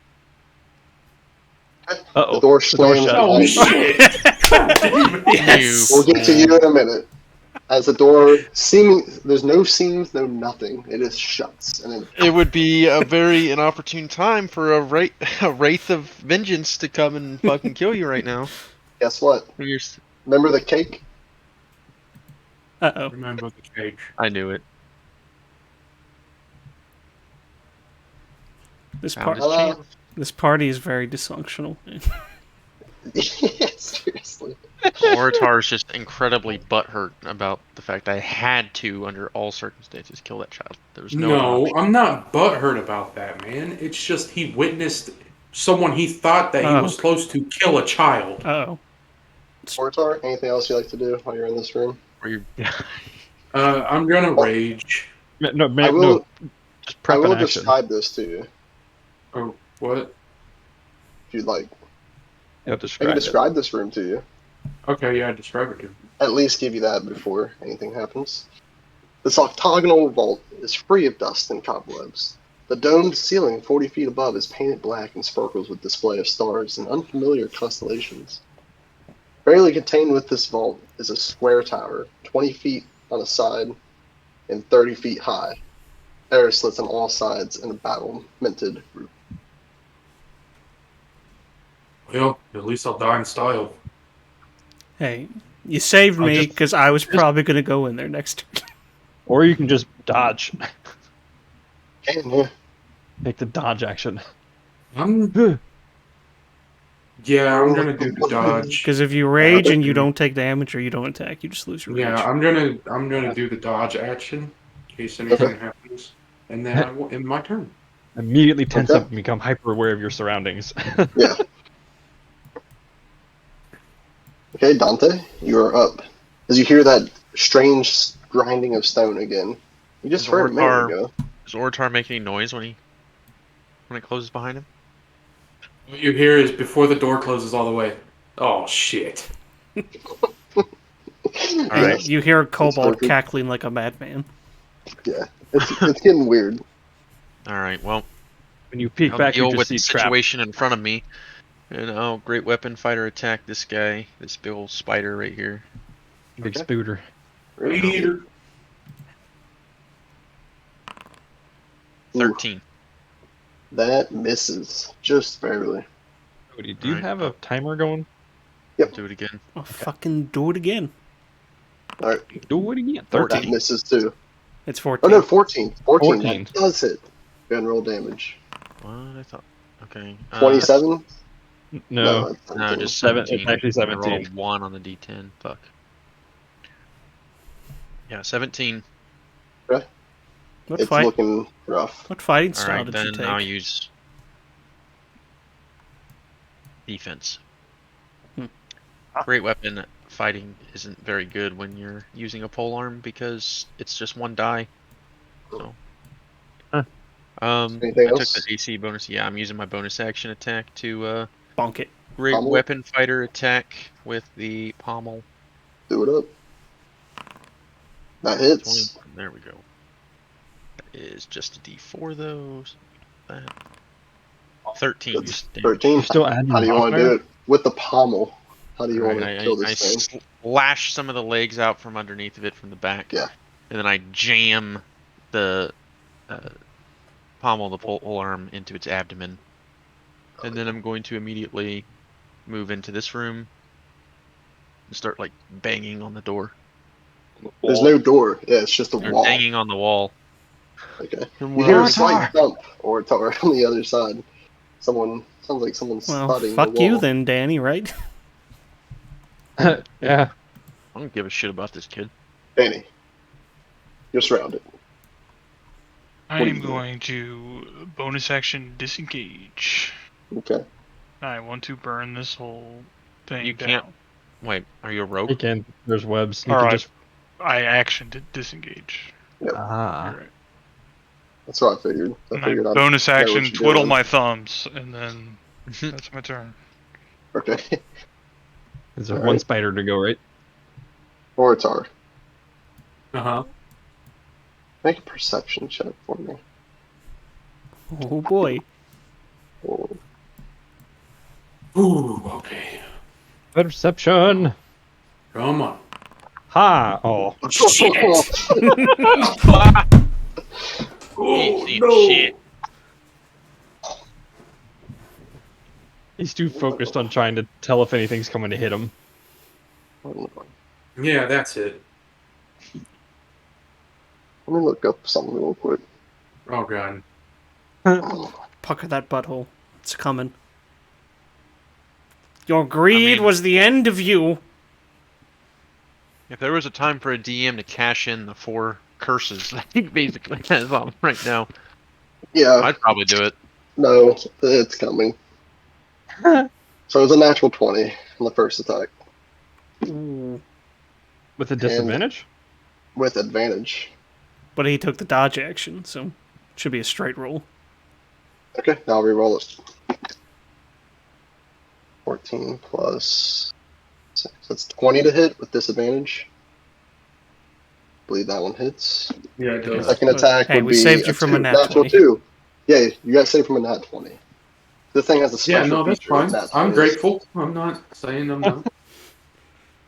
Uh-oh. The door The door slams shut. Oh behind you. shit! God damn it. Yes. We'll get to you in a minute. As the door there's no seams, no nothing. It just shuts, and then It would be a very inopportune time for a wraith of vengeance to come and fucking kill you right now. guess what? Remember the cake? Uh-oh. Remember the cake. I knew it. This Found part, his chance. this party is very dysfunctional. Yeah, seriously. Oratar's just incredibly butthurt about the fact I had to, under all circumstances, kill that child. There was no other No, option. I'm not butthurt about that, man. It's just he witnessed someone he thought that he Oh. was supposed to kill a child. Uh-oh. Ortar, anything else you like to do while you're in this room? Where you I'm gonna rage. No, I will, no, just I prep will an action. describe this to you, Oh, what? if you'd like. You have I to can describe it. describe this room to you. Okay, yeah, describe it to me. At least give you that before anything happens. This octagonal vault is free of dust and cobwebs. The domed ceiling 40 feet above is painted black and sparkles with display of stars and unfamiliar constellations. Barely contained with this vault is a square tower, 20 feet on a side and 30 feet high. Air slits on all sides and a battlemented roof. Well, at least I'll die in style. Hey, you saved I'll me just- because I was probably going to go in there next turn. Or you can just dodge. Yeah. Take the dodge action. Yeah, I'm gonna do the dodge. Because if you rage and you don't take damage or you don't attack, you just lose your rage. Yeah, I'm gonna do the dodge action in case anything happens, and then I will end my turn. Immediately tense Okay. up and become hyper aware of your surroundings. Yeah. Okay, Dante, you are up. As you hear that strange grinding of stone again. You just Is heard it a minute Ortar- ago. Does Oratar make any noise when it closes behind him? What you hear is before the door closes all the way. Oh shit! And Alright. you hear a kobold working. cackling like a madman. Yeah, it's getting weird. Alright, well, When you peek I'll back, you deal just with see the trap. situation in front of me. And I'll great weapon fighter attack this guy, this big old spider right here. Big Okay. spooter. Reader. 13. That misses just barely. Cody, do you Alright, have a timer going? I'll do it again. I'll fucking do it again. All right, Do it again. 14. that misses too. It's Oh 14. no, 14. 14. 14. That does hit. General damage. What? I thought. Okay. 27. No, That's No, 17. just Seven. 17. It's actually I rolled 17. a 1 on the d10. Fuck. Yeah, 17. What It's fight? looking rough. What fighting style Alright, did you then I'll take? use defense. Hmm. Great weapon fighting isn't very good when you're using a polearm because it's just one die. So. Huh. Anything I took else? the AC bonus. Yeah, I'm using my bonus action attack to Bonk it. great Pommel? weapon fighter attack with the pommel. Do it up. That 20. hits. There we go. That is just a D4 though. So that 13. That's Damage. 13. You're still adding How do you want to do modifier? it? With the pommel. How do you want Alright, to kill I this thing? slash some of the legs out from underneath of it from the back. Yeah. And then I jam the pommel of the pole arm into its abdomen. And then I'm going to immediately move into this room and start like banging on the door. There's no door. Yeah, it's just a Or wall. banging on the wall. Okay. And You hear a Orator! slight thump or on the other side. Someone sounds like someone's Well, thudding the fuck wall. you then, Danny, right? Yeah. I don't give a shit about this kid. Danny, you're surrounded. I What do am you do? going to bonus action disengage. Okay. I want to burn this whole thing You can't- down. Wait, are you a rogue? You can. There's webs. You All can right. just. I actioned to disengage. Ah. You're right. That's what I figured. I And I figured I'd bonus know what action you're twiddle doing. my thumbs, and then that's my turn. Okay. There's All one right. spider to go, right? Uh Orator, huh. make a perception check for me. Oh boy. Oh, Ooh, okay. Perception. Come on. Ha! Oh. Shit! Oh, Easy no! shit. He's too focused on trying to tell if anything's coming to hit him. Yeah, that's it. Let me look up something real quick. Oh, God. Pucker that butthole. It's coming. Your greed mean- was the end of you. If there was a time for a DM to cash in the 4 curses that he basically has on right now, Yeah, I'd probably do it. no, it's coming. So it's a natural 20 on the first attack Ooh. With a disadvantage? with advantage. But he took the dodge action, so it should be a straight roll. Okay, now I'll reroll it. 14 plus 6. That's 20 to hit with disadvantage. I believe that one hits. Yeah, it does. Second attack Hey, would we be saved you from a 2. nat Natural 20. 2. Yeah, you got saved from a nat 20. This thing has a Yeah, special no, that's feature of fine. nat 20s. I'm grateful. I'm not saying I'm not.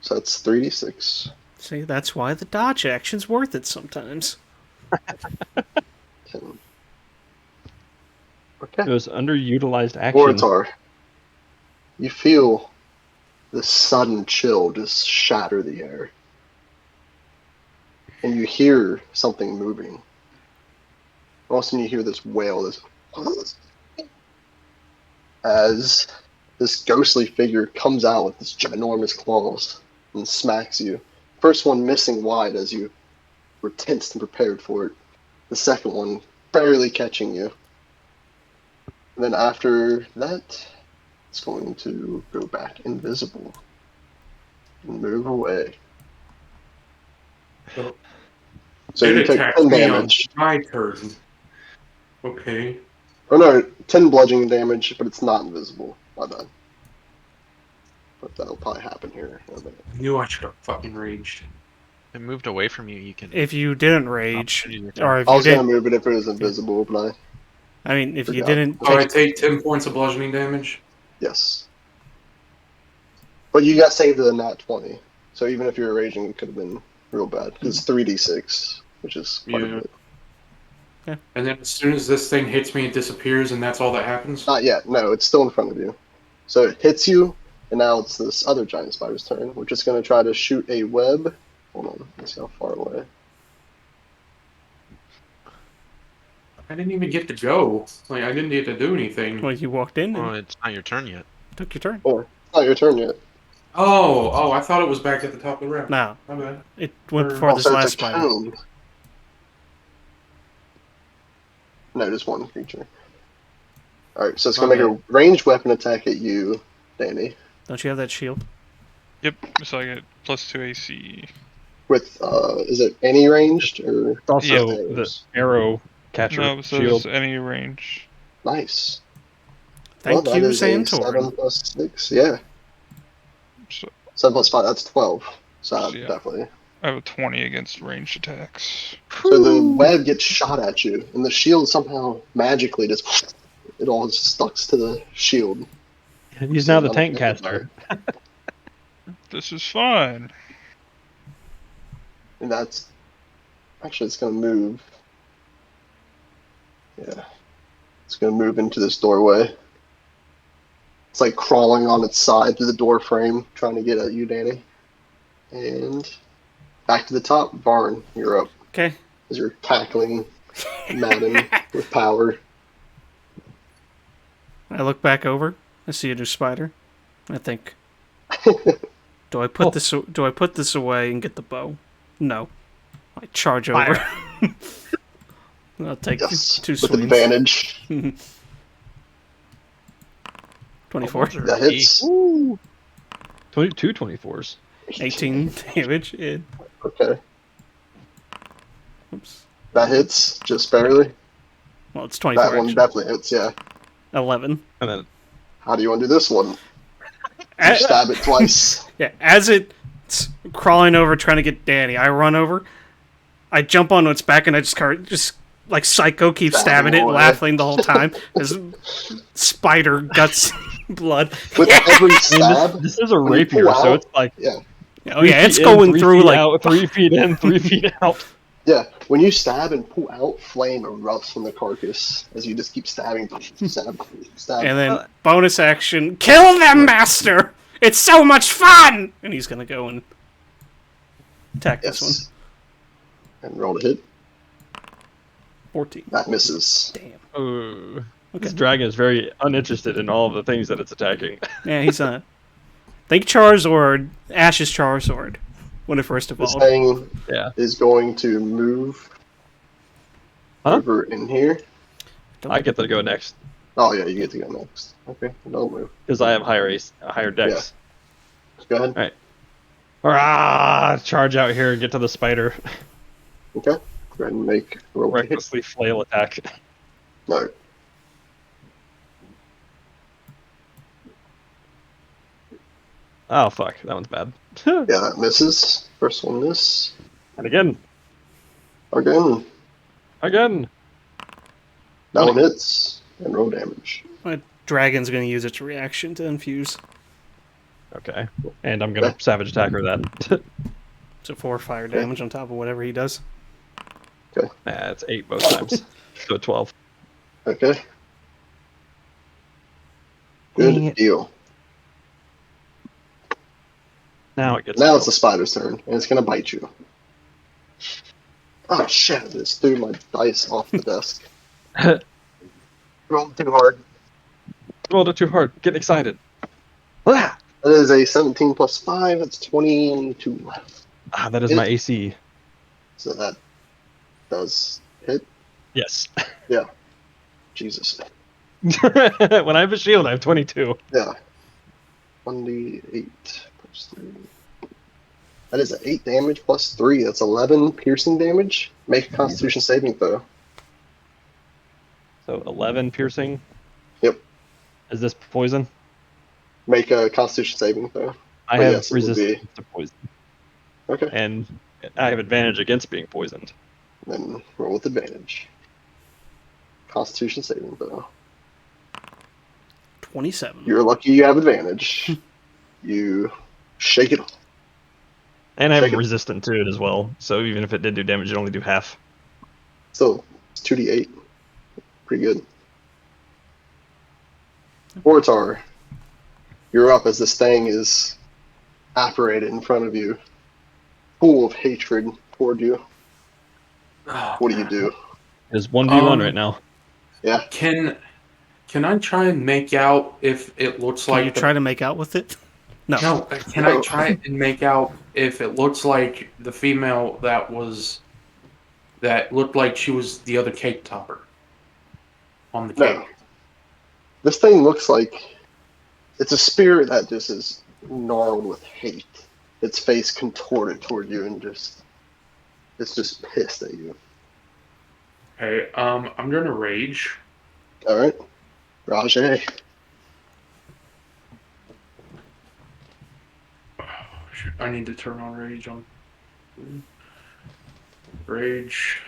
So that's 3d6. See, that's why the dodge action's worth it sometimes. 10. It Okay. was underutilized action. Orator, you feel this sudden chill just shatter the air. And you hear something moving. All of a sudden you hear this wail, this as this ghostly figure comes out with this ginormous claws and smacks you. First one missing wide as you were tensed and prepared for it. The second one barely catching you. And then after that, it's going to go back invisible and move away. So So it you take attacks 10 me on damage. my turn. Okay. Oh no, 10 bludgeoning damage, but it's not invisible. My bad. But that'll probably happen here in a minute. I knew I should have fucking raged. It moved away from you. You can. If you didn't rage, Opportunity attack. or if I you was gonna didn't, move it if it was invisible, but I mean, if you Forgot. didn't So I take, take 10 points of bludgeoning damage. yes. But you got saved to the nat 20, so even if you were raging, it could have been real bad. It's 3d6, which is quite a Yeah. bit. And then as soon as this thing hits me, it disappears, and that's all that happens. Not yet. No, it's still in front of you. So it hits you, and now it's this other giant spider's turn, which is going to try to shoot a web. Hold on, let's see how far away. I didn't even get to go. Like, I didn't get to do anything. well, you walked in and Well, it's not your turn yet. took your turn. Oh, it's not your turn yet. Oh, I thought it was back at the top of the round. No, My bad. it went Or- before Oh, this so last it's a spider. cone. No, just one creature. Alright, so it's going to make a ranged weapon attack at you, Danny, Don't you have that shield? Yep. So I get +2 AC. with, is it any ranged, or It's also Yeah. the arrows? arrow catcher No, it shield. says any range. Nice. Thank well, you, that is a Santorin. 7 plus 6, yeah. So 7 plus 5, that's 12. So Yeah. definitely. I have a 20 against ranged attacks. So the web gets shot at you, and the shield somehow magically just it all sticks to the shield. He's now the tank caster. This is fun. And that's actually it's gonna move. Yeah. It's gonna move into this doorway. It's like crawling on its side through the door frame, trying to get at you, Danny. And back to the top, Varn, you're up. Okay. As you're tackling Madden with power. I look back over. I see a new spider. I think, do I put this? Do I put this away and get the bow? No. I charge over. I'll take Yes, two with swings. advantage. 24, That hits. 22 24s. 18 damage. Okay. Oops. That hits just barely. Well, it's 24. That one actually. definitely hits, yeah. 11. And then How do you want to do this one? You A- stab it twice. Yeah, as it's crawling over trying to get Danny, I run over, I jump onto its back, and I just like psycho keep stabbing it, away. laughing the whole time. As spider guts, blood. With every stab, this is a when you rapier, pull so out- it's like yeah, Oh yeah, it's 3 feet in, going 3 through feet like out, 3 feet in, 3 feet out. yeah. When you stab and pull out, flame erupts from the carcass as you just keep stabbing, stab. And then bonus action, kill them, master! It's so much fun! And he's gonna go and attack this one. Yes. And roll to hit. 14. That misses. Damn. Ooh. This Okay. dragon is very uninterested in all of the things that it's attacking. Yeah, he's not. Think Charizard, Ash's Charizard, when it first This evolved. thing Yeah. is going to move Huh? over in here. I get to go next Oh yeah, you get to go next. Okay, don't move. because I have higher dex. Go ahead. Hurrah! Charge out here and get to the spider. Okay. Go ahead and make a roll to hit. Recklessly flail attack. No. Oh fuck, that one's bad. Yeah, that misses. First one miss. And again. Again. That one hits. And roll damage. My dragon's gonna use its reaction to infuse. Okay. And I'm gonna savage attack her that. So 4 fire damage on top of whatever he does. It's 8 both times. So 12. Okay. Dang Good it. deal. Now it gets Now it's the spider's turn, and it's gonna bite you. Oh shit, I just threw my dice off the desk. Rolled too hard. rolled it too hard. Getting excited. Ah! That is a 17 plus 5, that's 22. Ah, that is my AC. So that does hit. Yes. Jesus. When I have a shield, I have 22. Yeah. 1d8 plus 3. That is 8 damage plus 3. That's 11 piercing damage. Make a constitution saving throw. So 11 piercing. Yep. Is this poison? Make a Constitution saving throw. I But have yes, it would resistance be. to poison, Okay. and I have advantage against being poisoned. Then roll with advantage. Constitution saving throw. 27. You're lucky you have advantage. You shake it off. And I'm Shake it. resistant to it as well, so even if it did do damage, it'd only do half. So it's 2d8. Pretty good. Oratar, you're up as this thing is apparated in front of you, full of hatred toward you. What do you do? It's 1v1 right Um, now. Yeah. Can I try and make out if it looks Can like you try to make out with it? No. No, can I try and make out if it looks like the female that looked like she was the other cake topper on the No. cake? This thing looks like it's a spirit that just is gnarled with hate. Its face contorted toward you and it's just pissed at you. Okay, I'm gonna rage. Alright. Rajay. I need to turn on rage on rage.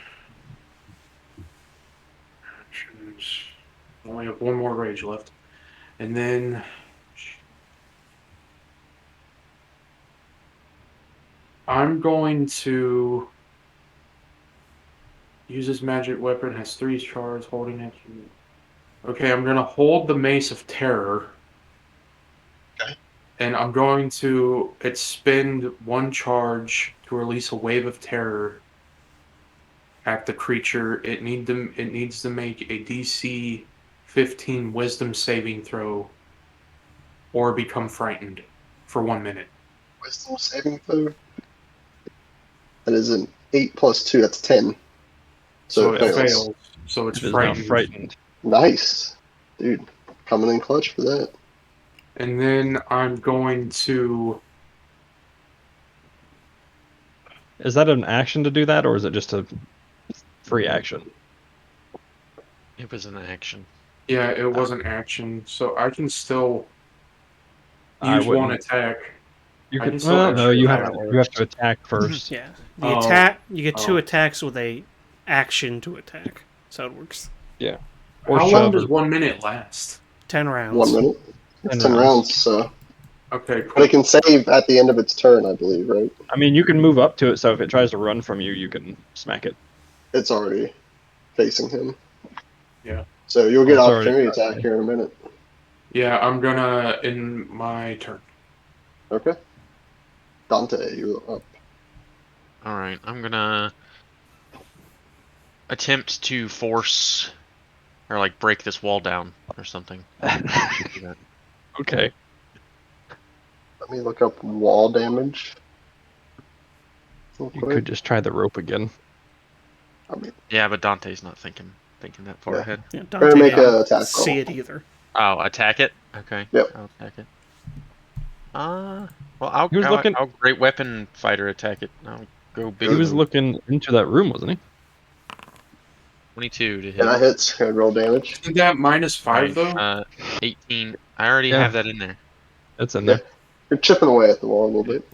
Actions. I only have one more rage left. And then I'm going to use his magic weapon, has 3 shards, holding it. Okay, I'm gonna hold the Mace of Terror. Okay. And I'm going to expend 1 charge to release a wave of terror at the creature. It needs to make a DC 15 Wisdom saving throw, or become frightened for 1 minute. Wisdom saving throw. That is an 8 plus 2, that's 10. So it fails. So it's It is now frightened. frightened. Nice. Dude, coming in clutch for that. And then I'm going to. Is that an action to do that, or is it just a free action? It was an action. Yeah, it was an action, so I can still I use 1 wouldn't. attack. You I could. can still Well, no. extra You attack. have to attack first. Yeah. Oh. You get 2 Oh. attacks with a action to attack. So it works. Yeah. Or How long shove. does 1 minute last? 10 rounds. 1 minute. It's 10 10 rounds, so. Okay, But cool. it can save at the end of its turn, I believe, right? I mean, you can move up to it, so if it tries to run from you, you can smack it. It's already facing him. Yeah. So you'll get It's already opportunity attack here in a minute. Yeah, I'm gonna in my turn. Okay. Dante, you're up. Alright, I'm gonna attempt to force or like break this wall down or something. Okay. Let me look up wall damage. Real You quick. could just try the rope again. I mean, Yeah, but Dante's not thinking that far Yeah. ahead. Yeah, better Dante make didn't a attack see roll. it either. Oh, attack it? Okay. Yep. I'll attack it. Well, I'll, He was I'll, looking- I'll great weapon fighter attack it. I'll go big. He was move. looking into that room, wasn't he? 22 to hit. Yeah, that hits. Gonna roll damage. Isn't that -5 Alright, though? 18. I already Yeah. have that in there. It's in Yeah. there. You're chipping away at the wall a little bit.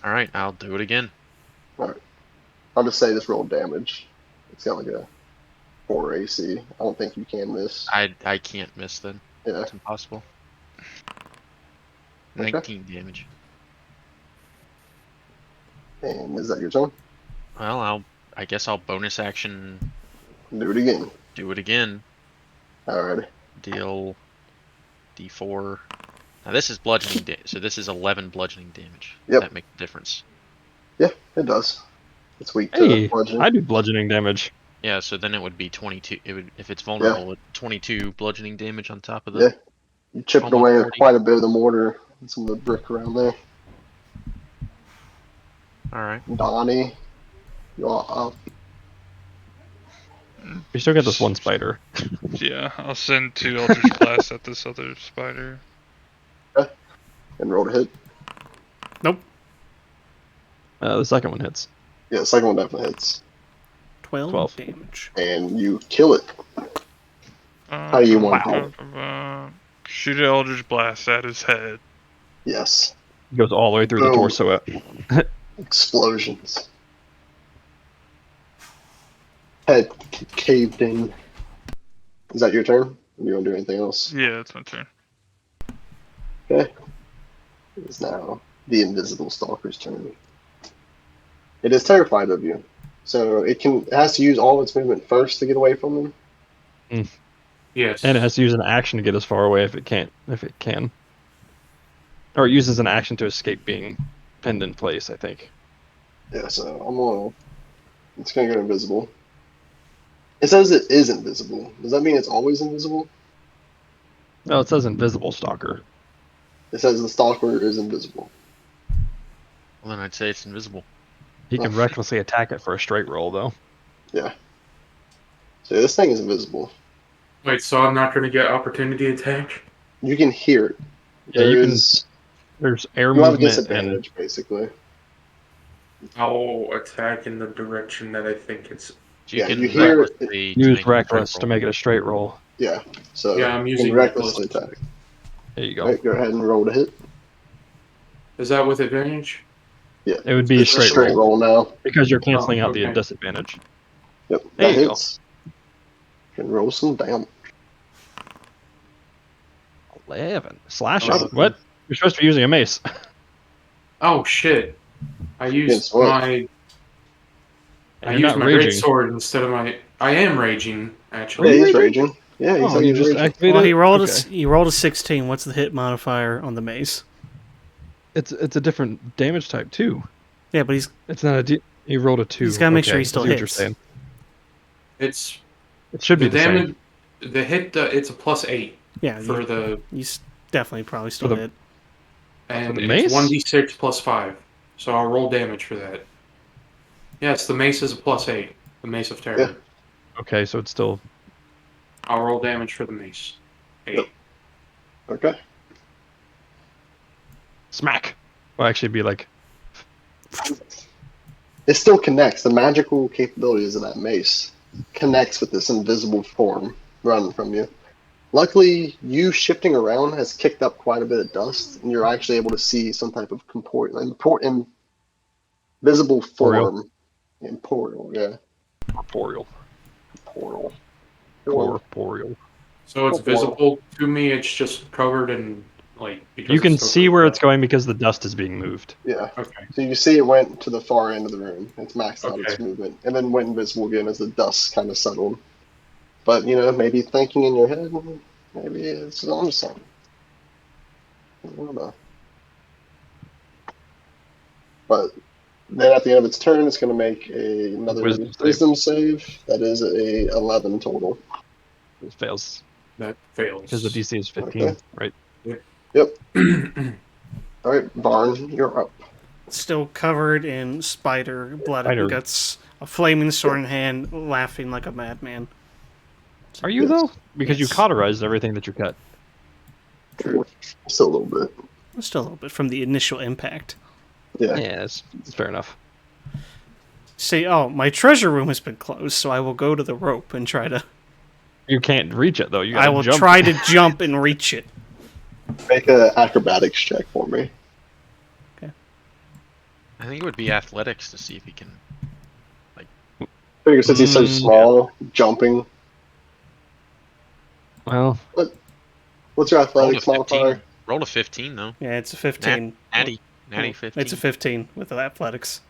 Alright, I'll do it again. I'll just say just roll damage. It's got like a 4 AC. I don't think you can miss. I can't miss then. Yeah. It's impossible. Okay. 19 damage. And is that your turn? Well, I guess I'll bonus action Do it again. do it again. Alrighty. Deal D4. Now this is bludgeoning damage, so this is 11 bludgeoning damage. Yep. That makes a difference. Yeah, it does. It's weak to Hey, bludgeoning. I do bludgeoning damage. Yeah, so then it would be 22. It would, if it's vulnerable, 22 bludgeoning damage on top of the. Yeah. You chipped almost away 40. quite a bit of the mortar and some of the brick around there. All right. Donnie, you're up. We still got this one spider. Yeah, I'll send 2 Eldritch Blasts at this other spider. And roll to hit. The second one hits. Yeah, the second one definitely hits. 12 damage. And you kill it. How do you want Shoot an Eldritch Blast at his head. Yes. It goes all the way through the Boom. torso. Explosions. Head caved in. Is that your turn? Or you want to do anything else? Yeah, it's my turn. Okay. It is now the invisible stalker's turn. It is terrified of you. So it has to use all its movement first to get away from them. Yes. And it has to use an action to get as far away if it can. Or it uses an action to escape being pinned in place, I think. Yeah, so it's gonna go invisible. It says it is invisible. Does that mean it's always invisible? No, it says invisible stalker. It says the stalker is invisible. Well, then I'd say it's invisible. He can recklessly attack it for a straight roll, though. Yeah. So this thing is invisible. Wait, so I'm not going to get opportunity attack? You can hear it. Yeah, there's air You have a movement disadvantage, basically. I'll attack in the direction that I think it's. So you Yeah, can you hear it. recklessly to use make a straight reckless to roll. make it a straight roll. Yeah. So Yeah, I'm you can using recklessly reckless. attack. There you go. Alright, go ahead and roll to hit. Is that with advantage? Yeah. It would be a It's a straight straight roll now. because you're canceling Oh, out the okay. disadvantage. Yep, There that you go. hits. You can roll some damage. 11. Slashing. 11. What? You're supposed to be using a mace. Oh shit! I used Against what? my And I you're used not my great raging. sword instead of my. I am raging Are Yeah, actually. you he's raging? raging. Yeah, he Oh, said you he's just raging. activated Well, it? he rolled Okay. he rolled a 16. What's the hit modifier on the mace? It's a different damage type too. Yeah, but It's not he rolled a 2. he's got to make sure Okay, he still I see what you're hits. saying. It's It should be the the same. damage. The hit. It's a +8 Yeah, for the you definitely probably still the- hit. and the it's mace? 1d6 +5. So I'll roll damage for that. Yes, the mace is a +8. The mace of terror. Yeah. Okay, so it's still I'll roll damage for the mace. 8. Yep. Okay. smack. Well, actually, it'd be like It still connects. The magical capabilities of that mace connects with this invisible form running from you. Luckily, you shifting around has kicked up quite a bit of dust, and you're actually able to see some type of invisible form. Corporeal, yeah. corporeal. Corporeal. Corporeal. So it's Corporeal. visible to me. It's just covered in like. Because You can it's covered see in where dust. it's going because the dust is being moved. Yeah. Okay. So you see it went to the far end of the room. It's maxed out its Okay. movement, and then went invisible again as the dust kind of settled. But, maybe thinking in your head, maybe it's on something. I don't know. But then at the end of its turn, it's going to make another Wisdom save. save. That is a 11 total. It fails That fails. because the DC is 15, Okay. right? Yep. All right, Barn, you're up. Still covered in spider blood Spider. and guts, a flaming sword in hand, laughing like a madman. Are you Yes. though? Because you Yes. cauterized everything that you cut. Still a little bit. Still a little bit from the initial impact. Yeah. Yeah, it's fair enough. Say, my treasure room has been closed, so I will go to the rope and try to. You can't reach it though. You I gotta will jump. try to jump and reach it. Make an acrobatics check for me. I think it would be athletics to see if he can. Figure since he's so Yeah. small, jumping. Well, What's your Roll a athletics 15. modifier? Roll a 15 though. Yeah, it's a 15. Natty 15. It's a 15 with athletics.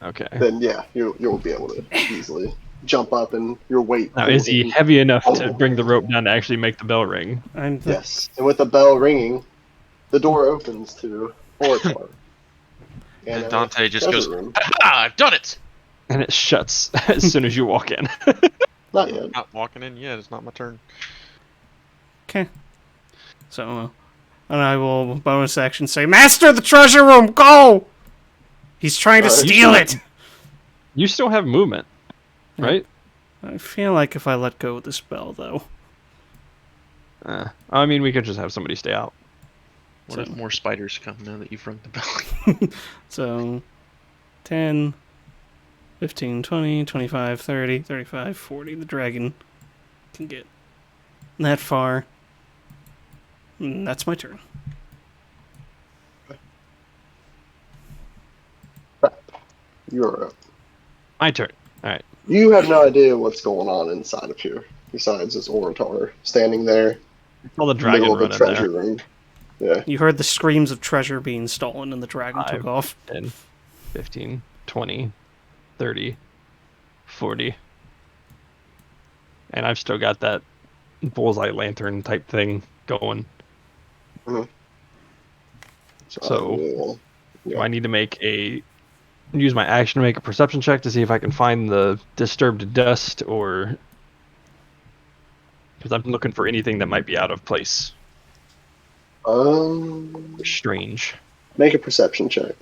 okay. Then yeah, you'll be able to easily jump up and your weight. Now, is he heavy enough to bring the rope down to actually make the bell ring? Yes, and with the bell ringing, the door opens to Orator. And Dante just treasure goes, room. "Ah, I've done it!" And it shuts as soon as you walk in. Not yet. Not walking in yet. It's not my turn. Okay. So, and I will bonus action say, "Master the treasure room, go!" He's trying to steal it. You still have movement, right? I feel like if I let go of the spell, though. I mean, we could just have somebody stay out. What if more spiders come now that you've rung the bell? So, 10, 15, 20, 25, 30, 35, 40. The dragon can get that far. And that's my turn. You're up. My turn. All right. You have no idea what's going on inside of here, besides this Orator standing there All the in the middle dragon of the running treasure there. room. Yeah. You heard the screams of treasure being stolen, and the dragon took 5, off. 10, 15, 20, 30, 40. And I've still got that bullseye lantern type thing going. So, do Yeah. I need to use my action to make a perception check to see if I can find the disturbed dust, or because I'm looking for anything that might be out of place or strange. Make a perception check.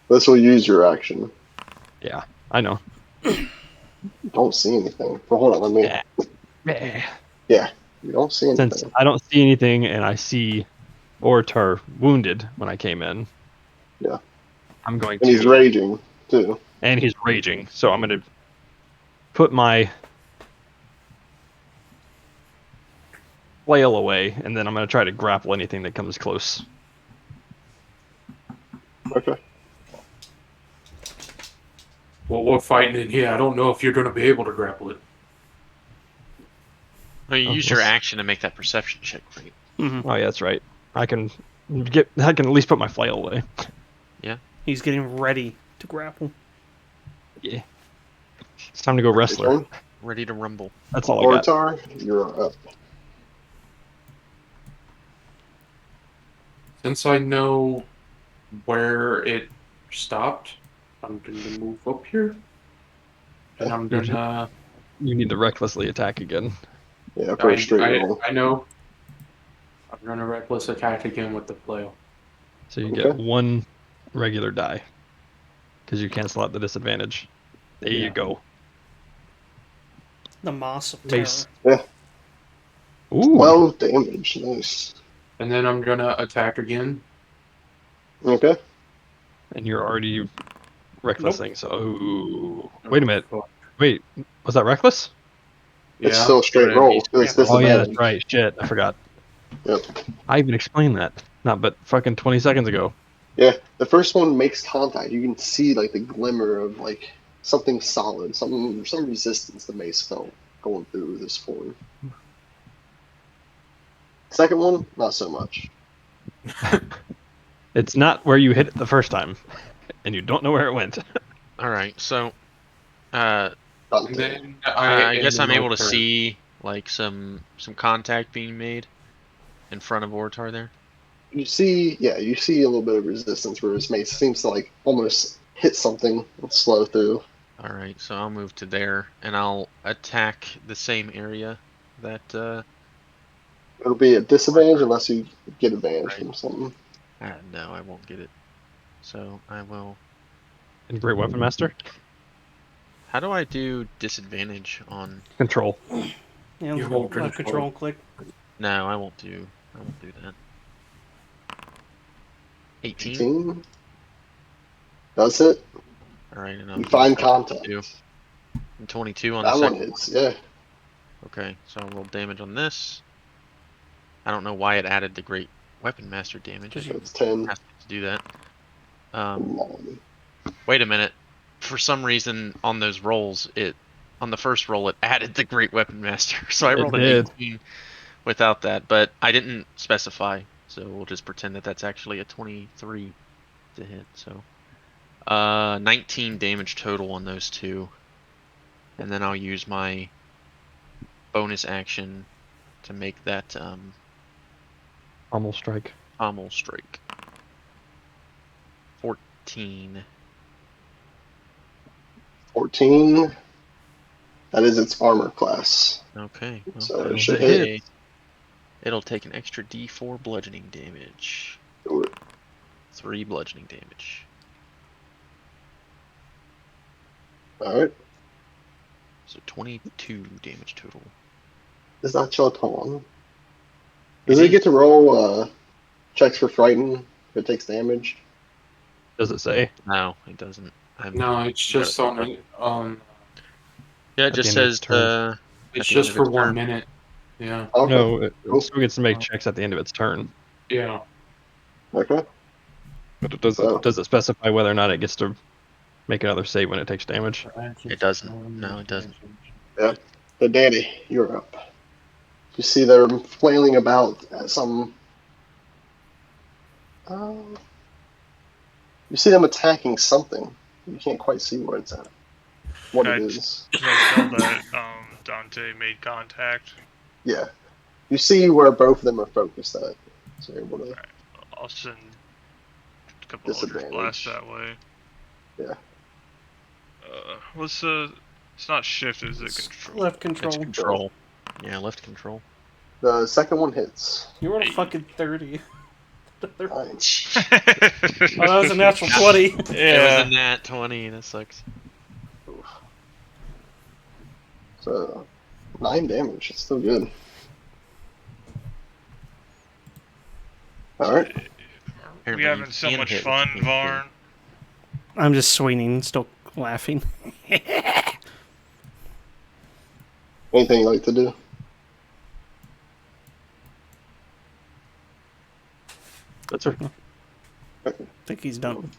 This will use your action. Yeah, I know. You don't see anything. But hold on, let me. Yeah. Yeah, you don't see anything. Since I don't see anything and I see Orator wounded when I came in. Yeah. I'm going And he's to. raging too. And he's raging, so I'm going to put my flail away, and then I'm going to try to grapple anything that comes close. Okay. Well, we're fighting in here. I don't know if you're going to be able to grapple it. No, you use your action to make that perception check, right? Mm-hmm. Oh yeah, that's right. I can at least put my flail away. Yeah. He's getting ready to grapple. Yeah. It's time to go wrestler. Turn. Ready to rumble. That's all I got. Orator, you're up. Since I know where it stopped, I'm going to move up here. And I'm going to... You need to recklessly attack again. Yeah, for a straight roll. I know. I'm going to reckless attack again with the flail. So you get one regular die. Because you cancel out the disadvantage. There you go. The Moss of Terror. Mace. Yeah. Ooh. 12 damage. Nice. And then I'm going to attack again. Okay. And you're already recklessing, Nope. so... Ooh. Wait a minute. Fuck. Wait, was that reckless? It's Yeah. still a straight roll. It's Yeah. Oh disadvantage. yeah, that's right. Shit, I forgot. Yep. I even explained that. Not but fucking 20 seconds ago. Yeah, the first one makes contact. You can see like the glimmer of like something solid, some resistance the mace felt going through this form. Second one, not so much. It's not where you hit it the first time, and you don't know where it went. All right, so And Dante. then I guess I'm able to turn. see like some contact being made in front of Orator there. You see a little bit of resistance where his mace seems to like almost hit something and slow through. All right, so I'll move to there and I'll attack the same area that. It'll be a disadvantage unless you get advantage from something. No, I won't get it. So I will. And Great Weapon Master? How do I do disadvantage on? Control. Yeah, You hold control click. No, I won't do that. 18. 18. That's it. All right, and You find contact. 22. And 22 on That the one second. hits. Yeah. Okay, so I'll roll damage on this. I don't know why it added the Great Weapon Master damage. So it's 10. Asked it to do that. 9. Wait a minute. For some reason, on those rolls, on the first roll, it added the Great Weapon Master. So I rolled an 18 without that, but I didn't specify. So we'll just pretend that that's actually a 23 to hit. So 19 damage total on those two. And then I'll use my bonus action to make that Pommel strike. pommel strike. 14. 14. That is its armor class. Okay. Well, So that'll it should take hit. it'll take an extra D4 bludgeoning damage. Do it. 3 bludgeoning damage. Alright. So 22 damage total. Is that your turn? Does it get to roll checks for frighten if it takes damage? Does it say? No, it doesn't. No, it's just on Yeah, it At just the end of its says turn. it's at the just end for of its 1 turn. minute. Yeah. Okay. No, it Cool. still gets to make checks at the end of its turn. Yeah. Okay. But it doesn't. Does it specify whether or not it gets to make another save when it takes damage? It doesn't. No, it doesn't. Yeah. So Danny, you're up. You see they're flailing about at some. You see them attacking something. You can't quite see where it's at. What it is. Can I tell that Dante made contact? Yeah. You see where both of them are focused at. So you're able to. I'll send a couple Eldritch blasts that way. Yeah. What's it's not shift, is it control? Left control. It's control. Yeah, left control. The second one hits. You rolled a fucking 30. Nine. Oh, that was a natural 20. It was a nat 20. That sucks. So 9 damage. It's still good. All right. We having so much fun, Varn. I'm just swinging, still laughing. Anything you like to do? That's her. I think he's done.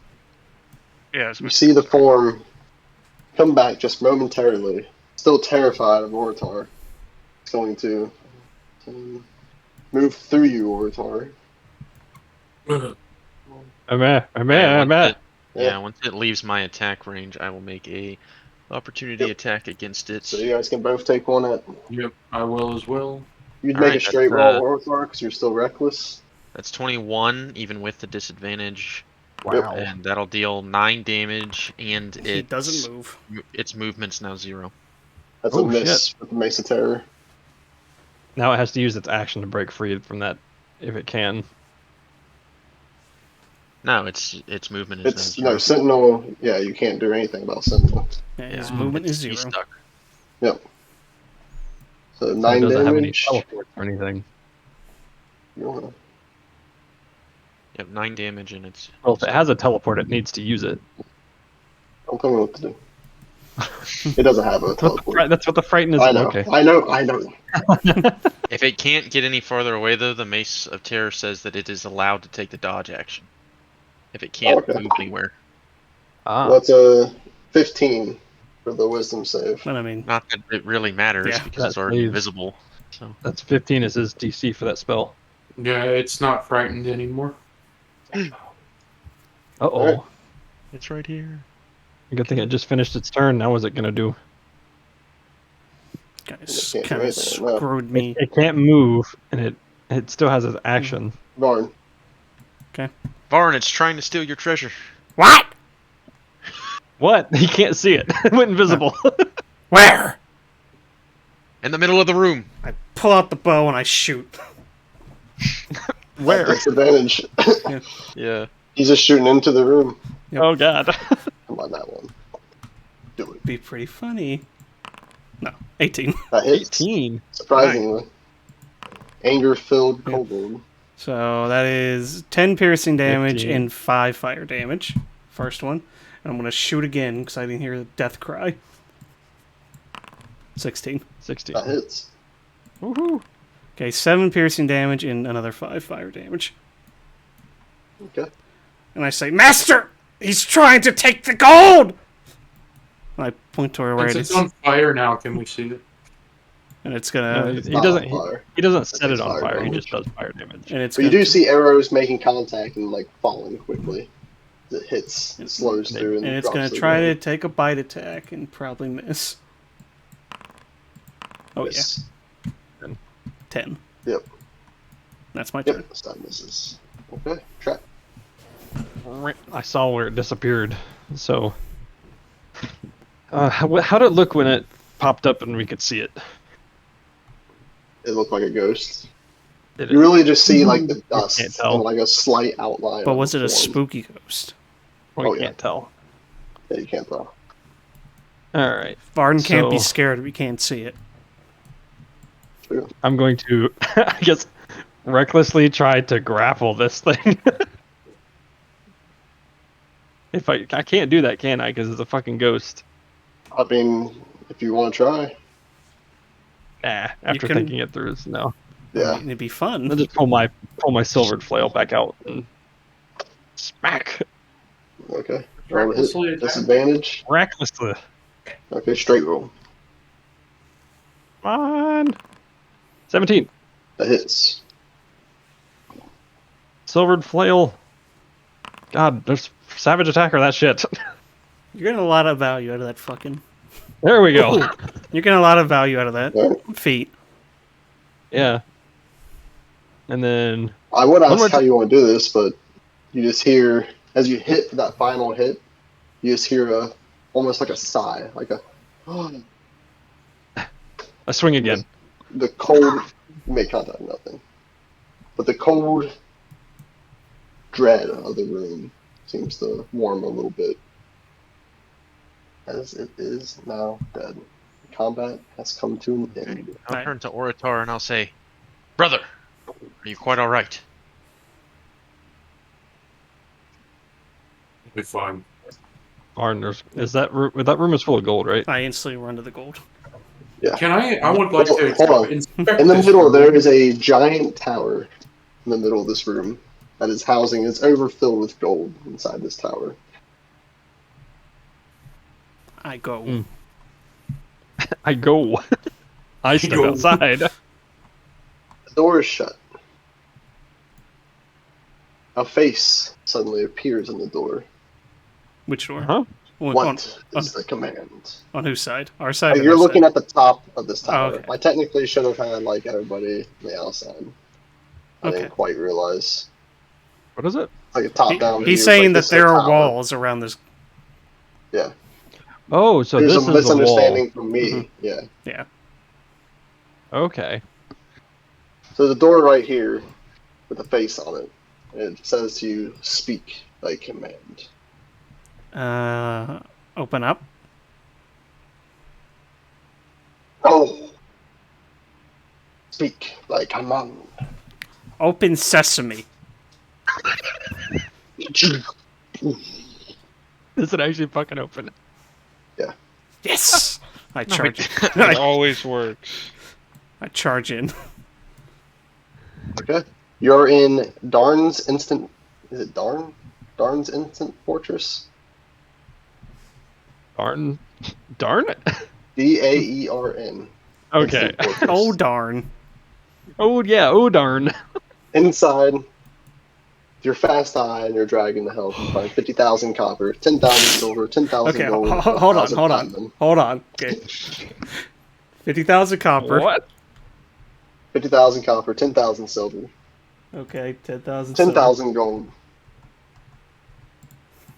Yeah. You see the form come back just momentarily. Still terrified of Oratar. It's going to move through you, Oratar. I'm at. Yeah, once it leaves my attack range, I will make a opportunity attack against it. So you guys can both take one at. Yep, I will as well. You'd All make right, a straight that's, roll, Oratar, because you're still reckless. That's 21, even with the disadvantage. Wow. And that'll deal 9 damage, and He doesn't move. its movement's now 0. That's a miss with the Mace of Terror. Now it has to use its action to break free from that, if it can. No, its movement is It's now 0. no Sentinel. Yeah, you can't do anything about Sentinel. Yeah, his movement is 0. He's stuck. Yep. So So it 9 doesn't have any damage. teleport or anything. You wanna- Yep, 9 damage, and it's. Well, if it has a teleport, it needs to use it. Don't tell me what to do. It doesn't have a teleport. That's what the frighten is. I know. Okay. I know. If it can't get any farther away, though, the Mace of Terror says that it is allowed to take the dodge action. If it can't move anywhere. Well, it's a 15 for the Wisdom save. But I mean, Not that it really matters, Yeah, because it's already leaves. invisible. So. That's 15 is his DC for that spell. Yeah, it's not frightened anymore. Uh-oh. Alright. It's right here. Good thing it just finished its turn. Now what's it going to do? guys can't do kind of anything right now. screwed me. It can't move, and it still has its action. Varn. Varn, it's trying to steal your treasure. What? What? He can't see it. It went invisible. Where? In the middle of the room. I pull out the bow and I shoot. Where? Disadvantage. Yeah. He's just shooting into the room. Yep. Oh, God. Come on, that one. Do it. Be pretty funny. No, 18. That hits. 18. Surprisingly. Anger-filled kobold. So that is 10 piercing damage 15. and 5 fire damage. First one. And I'm going to shoot again because I didn't hear the death cry. 16. 16. That hits. Woohoo. Okay, 7 piercing damage and another 5 fire damage. Okay. And I say, Master! He's trying to take the gold! And I point to where it Since is. it's on fire now, can we see it? And it's No, gonna... he not doesn't. on fire. He doesn't set It's it on fire fire. He damage. just does fire damage. And it's But you gonna, do see arrows making contact and, like, falling quickly. It hits, it slows through, and it's drops gonna to the try to ground. take a bite attack and probably miss. Oh Miss. yeah, 10. Yep. That's my turn. Yep, this time misses. Okay, trap. I saw where it disappeared. So, how did it look when it popped up and we could see it? It looked like a ghost. Did You it? really just see, like, the dust can't tell. and, like, a slight outline. But of was the it a form. spooky ghost? We Oh, yeah. can't tell. Yeah, you can't tell. All right. Varden can't be So- scared if he can't see it. True. I'm going to, I guess, recklessly try to grapple this thing. If I can't do that, can I? Because it's a fucking ghost. I mean, if you want to try. Nah. After can- thinking it through, no. Yeah. It'd be fun. I'll just pull my silvered flail back out and Smack. Okay. Roll to Recklessly hit. attack. Disadvantage. Recklessly. Okay, straight roll. Come on. 17. That hits. Silvered flail. God, there's savage attacker, that shit. You're getting a lot of value out of that fucking. There we go. Ooh. You're getting a lot of value out of that Alright. feat. Yeah. And then I would One more ask how you want to do this, but you just hear, as you hit that final hit, you just hear almost like a sigh, like a, I swing again. the cold, you make contact, nothing. But the cold dread of the room seems to warm a little bit. As it is now dead. Combat has come to an end. I'll Right. turn to Orator and I'll say, "Brother, are you quite all right?" Be fine. Arn, is that room is full of gold, right? I instantly run to the gold. Yeah. Can I would like to Hold on. inspect In the this middle, room. there is a giant tower in the middle of this room that is housing. It's overfilled with gold inside this tower. I go. Mm. I go. I step go. outside. The door is shut. A face suddenly appears in the door. Which door? Huh? What is the command? On whose side? Our side. or You're their looking side? at the top of this tower. okay. I technically should have had like everybody on the outside. I Okay. didn't quite realize. What is it? Like a top-down view. He's it's saying like that this is a there are tower. walls around this. Yeah. Oh, so There's this a is the wall. misunderstanding from me. Mhm. Yeah. Yeah. Okay. So the door right here with a face on it. It says to you, speak thy command. Open up. Oh! Speak thy command. Open sesame. Does it actually fucking open? Yes. I charge. It always works. I charge in. Okay. You're in Darn's instant... Is it Darn? Darn's instant fortress? Darn. Darn it. D-A-E-R-N. Okay. Instant fortress. Oh darn. Oh yeah. Oh darn. Inside, your fast eye and your dragon to help, you find 50,000 copper, 10,000 silver, 10,000 Okay. gold, Hold on. 1,000 Hold on. platinum. Hold on. Okay. 50,000 copper. What? 50,000 copper, 10,000 silver, Okay. 10,000. 10,000 gold,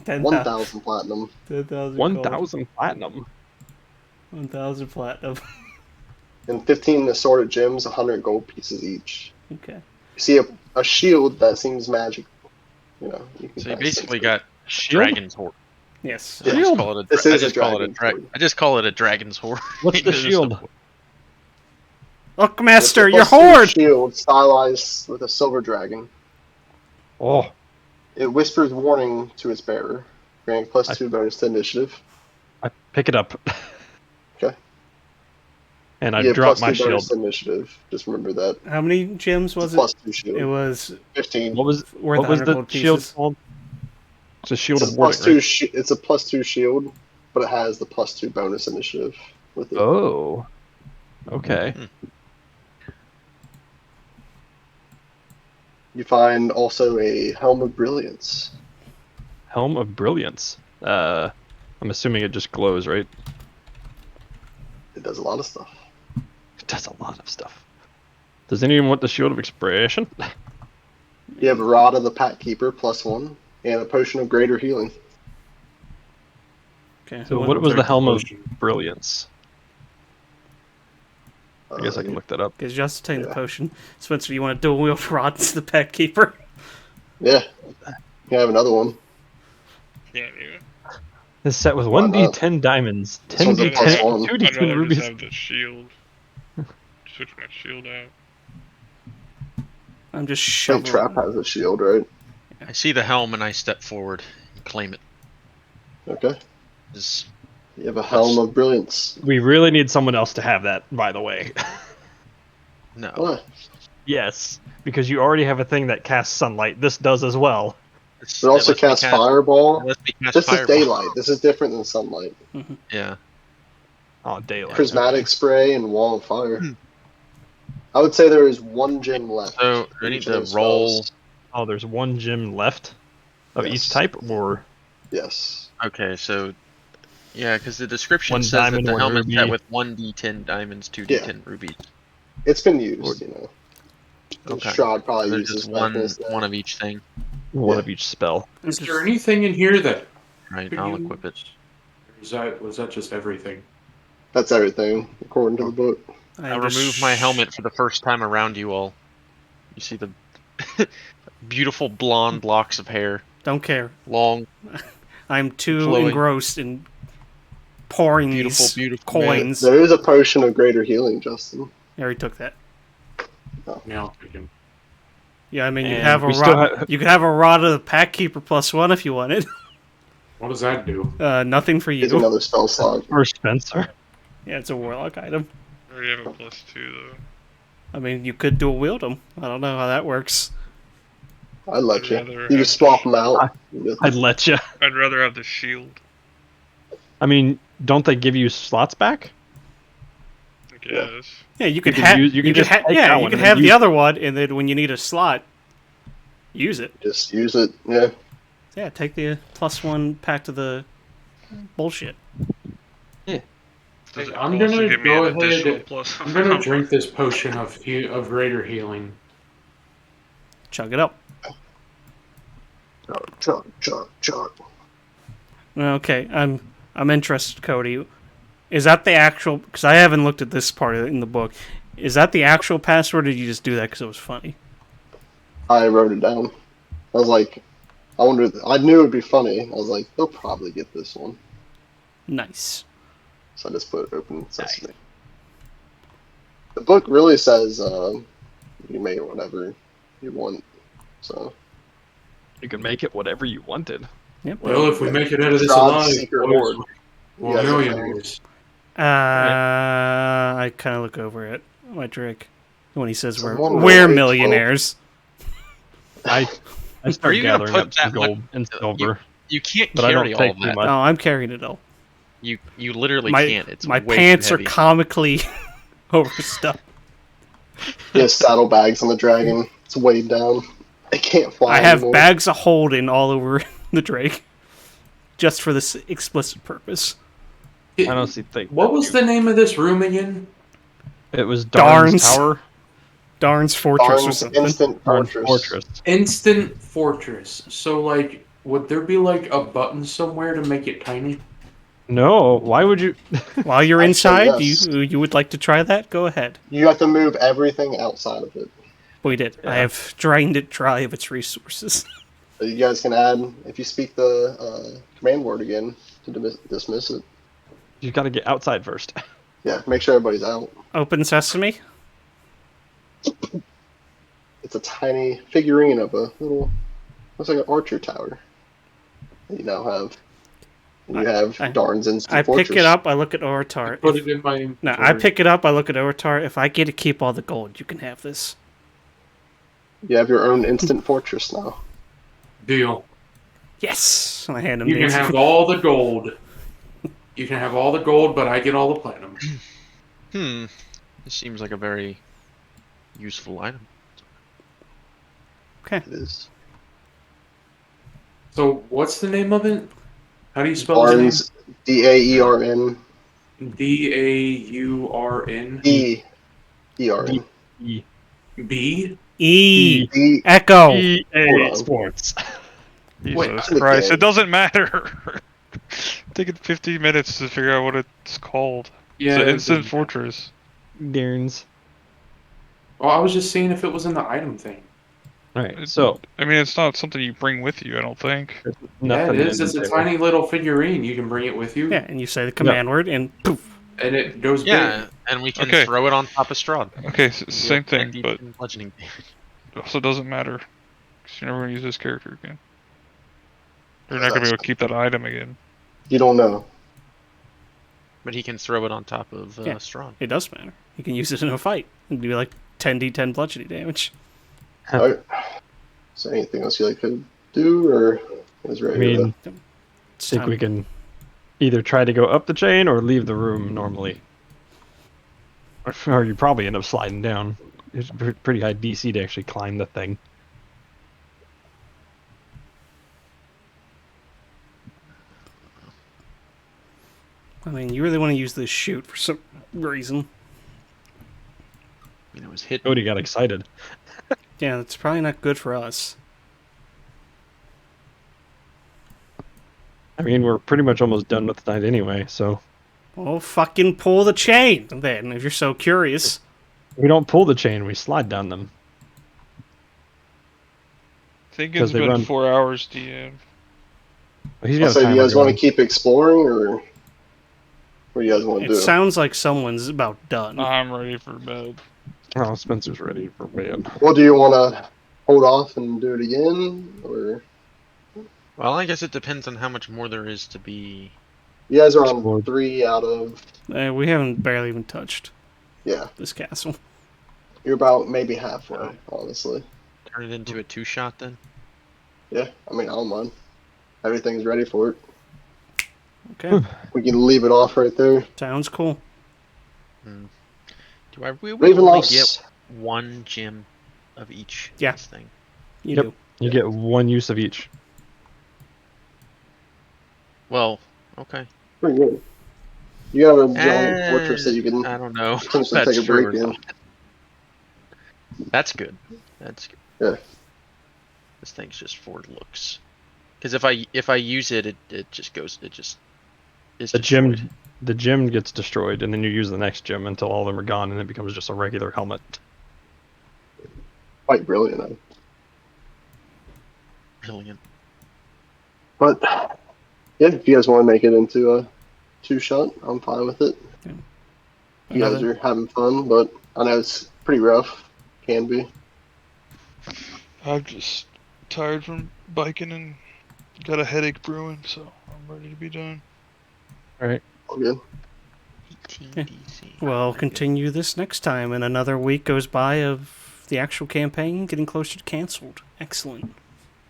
10,000. 1,000 platinum, 10,000. 1,000 platinum. 1,000 platinum. and 15 assorted gems, 100 gold pieces each. Okay. You see a shield that seems magic. You know, you can So you kinda sense basically it. got Shield? dragon's horde. Yes. Yeah. I just call it a. This I is a just call it a dragon's dra- horde. I just call it a dragon's horde. What's the It's just a- shield? Look, Master, It's a your +2 horde. shield stylized with a silver dragon. Oh. It whispers warning to its bearer, granting +2 bonus to initiative. I pick it up. Okay. And I Yeah, drop +2 my shield. bonus to initiative. Just remember that. How many gems was It's it? a +2 shield. It was 15. What was worth what was 100 the gold shield pieces. called? It's a shield It's of a warding, +2 right? it's a +2 shield, but it has the +2 bonus initiative with it. Oh. Okay. You find also a helm of brilliance. Helm of Brilliance. I'm assuming it just glows, right? It does a lot of stuff. It does a lot of stuff. Does anyone want the Shield of Expression? You have a Rod of the Pack Keeper +1, and a potion of greater healing. okay. So what- what was the Take Helm of potion. Brilliance? I guess I can look that up. Because just to take the Yeah. potion. Spencer, you want to dual wield rods to the pet keeper? Yeah. You have another one. Yeah, dude. It's set with Why not? 1d10 diamonds, This one's a 10d10, +1. I'd 2d10 rather rubies. just have the shield. Switch my shield out. I'm just Like shoveling. Trap has a shield, right? I see the helm and I step forward and claim it. Okay. Is You have a helm of brilliance. We really need someone else to have that, by the way. no. What? Yes, because you already have a thing that casts sunlight. This does as well. It also lets me casts Fireball. It lets me cast This is Fireball. daylight. This is different than sunlight. Yeah. Oh, daylight. Prismatic okay. Spray and Wall of Fire. I would say there is one gem left. So for I each need of to those roll. spells. Oh, there's one gem left of each Yes. type, or Yes. Okay, so yeah, because the description One says that diamond, the one helmet's set ruby. with 1d10 diamonds, 2d10 rubies. It's been used, you know. And Okay. Strahd So probably there's uses just back in his day. one of each thing. one Yeah. of each spell. Is there anything in here that Right, could I'll use? equip it. Was that just everything? That's everything, according to the book. I remove my helmet for the first time around you all. You see the beautiful blonde locks of hair, Don't care. long, I'm too Flowing. engrossed in pouring beautiful, these beautiful coins. There is a potion of greater healing, Justin. I already took that. Yeah, I'll take him. Yeah, I mean, you And have a we still rod. have- You could have a rod of the Pack Keeper +1 if you wanted. What does that do? Nothing for It's you. another spell slot. Or Spencer. Yeah, it's a warlock item. I already have a +2 though. I mean, you could dual wield them. I don't know how that works. I'd let I'd you. rather You have just swap them out. I'd let you. I'd rather have the shield. I mean, don't they give you slots back? I guess. Yeah, you could could have. use- you could just take that yeah, one you could and then have the use other one, and then when you need a slot, use it. Just use it. Yeah. Yeah, take the +1 pack to the bullshit. Does it I'm also gonna give me go an additional ahead. plus? I'm gonna drink this potion of greater healing. Chug it up. Chug. Okay, I'm interested, Cody. Is that the actual? Because I haven't looked at this part in the book. Is that the actual password, or did you just do that because it was funny? I wrote it down. I was like, I wonder. I knew it'd be funny. I was like, they'll probably get this one. Nice. So I just put open sesame. The book really says you may whatever you want. So You can make it whatever you wanted. Yep. Well, if we make it out of this Strahd's alive, secret boys, hoard. we're Yeah, millionaires. I kind of look over at my Drake when he says So we're one we're roll, millionaires. I start you gonna gathering put up some that much- gold and silver, You can't but I don't carry all take too that. much. No, I'm carrying it all. You literally My can't. It's my way pants too are heavy. comically overstuffed. He has saddlebags on the dragon. It's weighed down. It can't fly I have anymore. bags of holding all over the Drake, just for this explicit purpose. I honestly think. What was the name of this room again? It was Darn's Tower. Darn's Fortress or Darn's something. instant Darn's fortress. Instant Fortress. So, like, would there be, like, a button somewhere to make it tiny? No, why would you? While you're I'd say inside, yes. you would like to try that? Go ahead. You have to move everything outside of it. We did. I Yeah. have drained it dry of its resources. But you guys can add, if you speak the command word again to dismiss it. You got to get outside first. Yeah, make sure everybody's out. Open sesame. It's a tiny figurine of a little, looks like an archer tower that you now have. And you have Darn's instant I fortress. pick it up. I look at Oratar. Put it in my. No, I inventory. pick it up. I look at Oratar. If I get to keep all the gold, you can have this. You have your own instant fortress now. Deal. Yes. And I hand him You the can have all the gold. You can have all the gold, but I get all the platinum. This seems like a very useful item. Okay. It is. So, what's the name of it? How do you spell his Darn's Daern name? Daurn. Ern. E B. E. D. Echo. Hold EA on. Sports. Jesus Wait. Christ! It doesn't matter. Taking 15 minutes to figure out what it's called. Yeah. It's an instant fortress. Darn's. Oh, I was just seeing if it was in the item thing. All right, so I mean, it's not something you bring with you. I don't think. there's Yeah, nothing it is. in It's a there. tiny little figurine. You can bring it with you, Yeah, and you say the command word, and poof. and it goes Yeah, big. and we can Okay. throw it on top of Strahd. Okay, same thing, but bludgeoning. it also doesn't matter. 'Cause you're never gonna use this character again. You're not gonna be able to keep that item again. You don't know. But he can throw it on top of Yeah. Strahd. It does matter. You can use it in a fight and do like 10d10 bludgeoning damage. Alright. So anything else you like could do, or is I ready mean, to? It's think time. we can either try to go up the chain or leave the room normally. Or you probably end up sliding down. It's pretty high DC to actually climb the thing. I mean, you really want to use this chute for some reason. You know, it's hit. Cody got excited. Yeah, that's probably not good for us. I mean, we're pretty much almost done with the night anyway, so Well, fucking pull the chain then, if you're so curious. we don't pull the chain, we slide down them. I think 'Cause it's they been run- 4 hours, DM. He's I'll got a say, do you timer guys want to going. keep exploring, or what do you guys want to It do? sounds like someone's about done. I'm ready for bed. Oh, Spencer's ready for bed. Well, do you want to hold off and do it again, or Well, I guess it depends on how much more there is to be. you guys are on Explored. 3 out of We haven't barely even touched yeah. this castle. You're about maybe halfway, honestly. Turn it into a 2-shot then. Yeah, I mean, I don't mind. Everything's ready for it. Okay, We can leave it off right there. sounds cool. Do I really Raven only lost. get one gem of each Yeah. this thing? You Yep. do. You get one use of each. Well, okay. Pretty good. You have a giant fortress that you can I don't know. potentially That's take a true break or in. not. That's good. That's good. Yeah. This thing's just for looks. Because if I use it, it just goes. It just is The destroyed. gem gets destroyed, and then you use the next gem until all of them are gone, and it becomes just a regular helmet. Quite brilliant, though. Brilliant. But yeah, if you guys want to make it into a 2-shot, I'm fine with it. Yeah. You guys are having fun, but I know it's pretty rough. Can be. I'm just tired from biking and got a headache brewing, so I'm ready to be done. All right. All good. 18 Yeah. DC. We'll Okay. continue this next time, and another week goes by of the actual campaign getting closer to canceled. Excellent.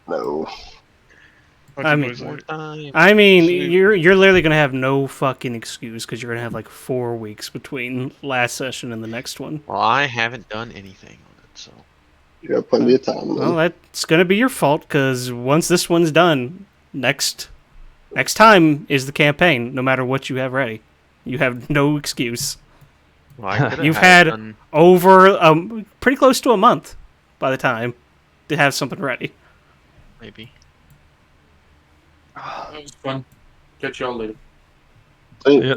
No. I mean- More time. I mean, Sweet. you're literally gonna have no fucking excuse because you're gonna have like 4 weeks between last session and the next one. Well, I haven't done anything on it, so. You have plenty of time. Then. Well, that's gonna be your fault because once this one's done, next time is the campaign. No matter what you have ready, you have no excuse. Well, I could've You've had it had- done- Over pretty close to a month by the time to have something ready. maybe. That was fun. Catch y'all later. Hey, Yeah.